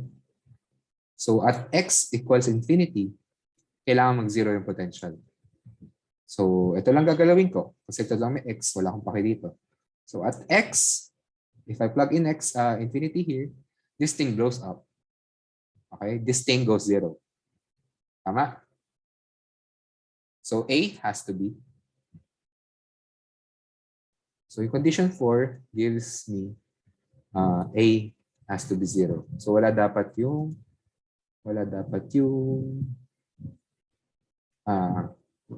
So at x equals infinity, kailangan mag-zero yung potential. So ito lang gagalawin ko. Kasi ito lang may x, wala akong paki dito. So at x, if I plug in x infinity here, this thing blows up. Okay? This thing goes zero. Tama? So A has to be. So yung condition 4 gives me A has to be 0. So wala dapat yung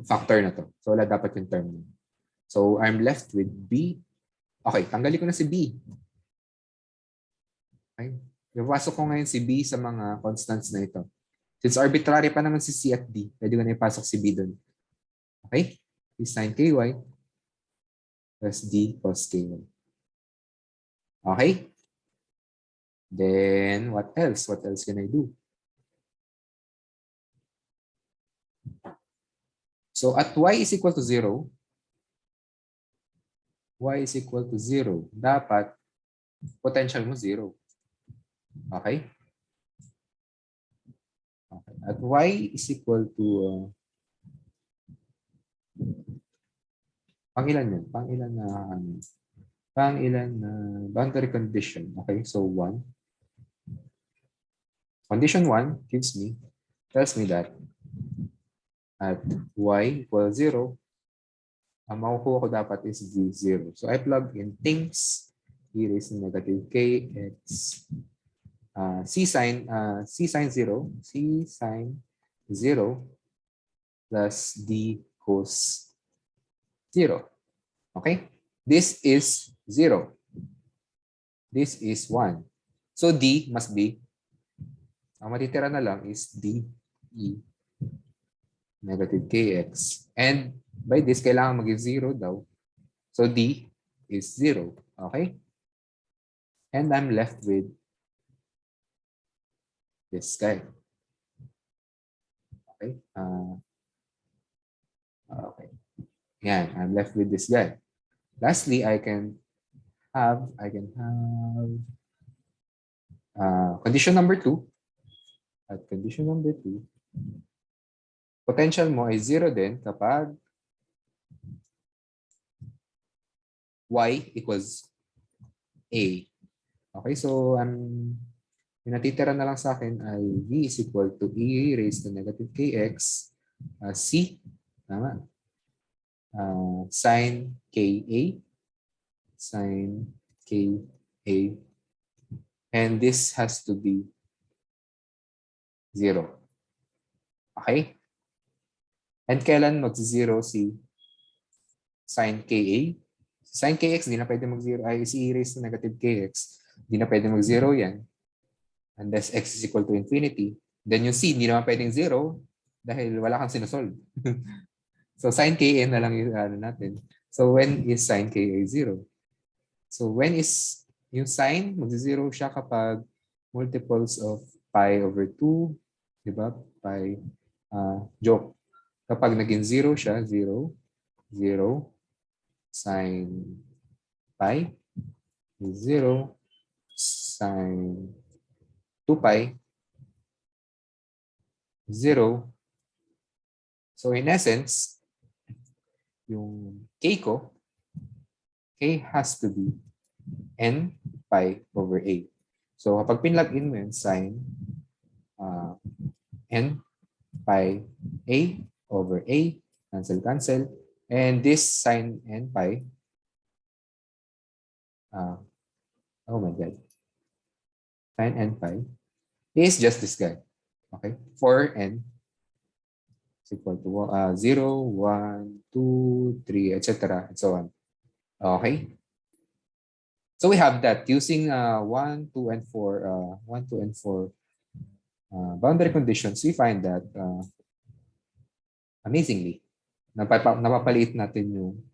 factor na to. So wala dapat yung term. So I'm left with B. Okay, tanggalin ko na si B. Okay. Ipapasok ko ngayon si B sa mga constants na ito. Since arbitrary pa naman si C at D, pwede ko na ipasok si B doon. Okay? C sin ky plus D cos ky. Okay? Then, what else? What else can I do? So, at y is equal to 0, y is equal to 0, dapat potential mo 0. Okay? Okay. At y is equal to pangilan yun? Pangilan na boundary condition. Okay, so 1. Condition 1 tells me that at y equals 0, ang makukuha ko dapat is v0. So I plug in things, e raised to negative kx, c sin 0 plus d cos 0. Okay? This is 0. This is 1. So d must be, ang matitira na lang is d e negative kx. And by this, kailangan mag-give 0 daw. So d is 0. Okay? And I'm left with this guy. Okay? Okay. Yan, I'm left with this guy. Lastly, I can have condition number 2. At condition number 2, potential mo ay 0 din kapag y equals a. Okay, so yung natitira na lang sa akin ay v is equal to e raised to negative kx c, tama, sin ka, and this has to be 0. Okay? And kailan mag-0 si sin ka? Sin kx, di na pwede mag-0. Ay, si e raised to negative kx, di na pwede mag-0 yan. Unless x is equal to infinity. Then yung c, hindi naman pwedeng 0 dahil wala kang sinusolve. So sin ka na lang yung natin. So when is sin ka 0? So when is yung sin, mag-0 siya kapag multiples of pi over 2, di ba? Pi, joke. Kapag naging 0 siya, 0, 0, sin pi, 0, sin 2 pi, 0. So in essence, yung k ko, k has to be n pi over a. So kapag pinlog in mo yun, sin n pi a over a, cancel. And this sin n pi, oh my God, sin n pi is just this guy. Okay, for n is equal to 0, 1, 2, 3, etc. and so on. Okay. So we have that using 1, 2, and 4, boundary conditions. We find that amazingly, napapaliit natin yung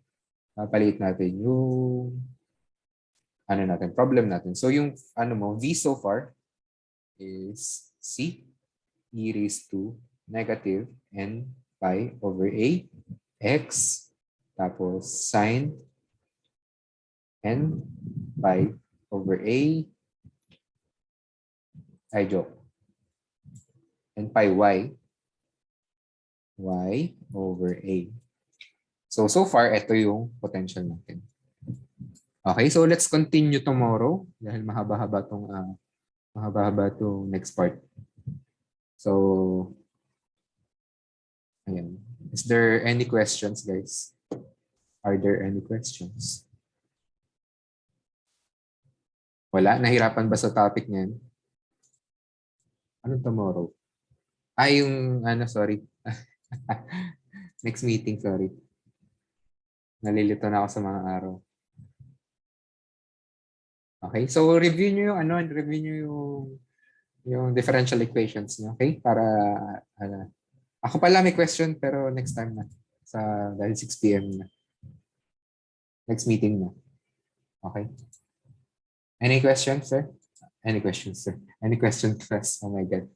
problem natin. So yung v so far is c e raised to negative n pi over a x tapos sin n pi over a joke n pi y over a. So far ito yung potential natin. Okay, so let's continue tomorrow dahil mahaba-haba tong next part. So, ayan. Is there any questions, guys? Are there any questions? Wala? Nahirapan ba sa topic niyan? Anong tomorrow? Yung sorry. Next meeting, sorry. Nalilito na ako sa mga araw. Okay? So review nyo yung review nyo yung differential equations nyo, okay? Para ako pala may question pero next time na dahil 6 p.m. na. Next meeting na. Okay? Any questions, sir? Any questions, sir? Any questions, first? Oh my God.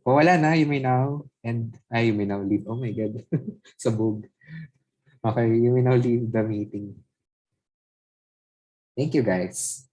Kung wala na, you may now you may now leave. Oh my God. Sabog. Okay, you may now leave the meeting. Thank you, guys.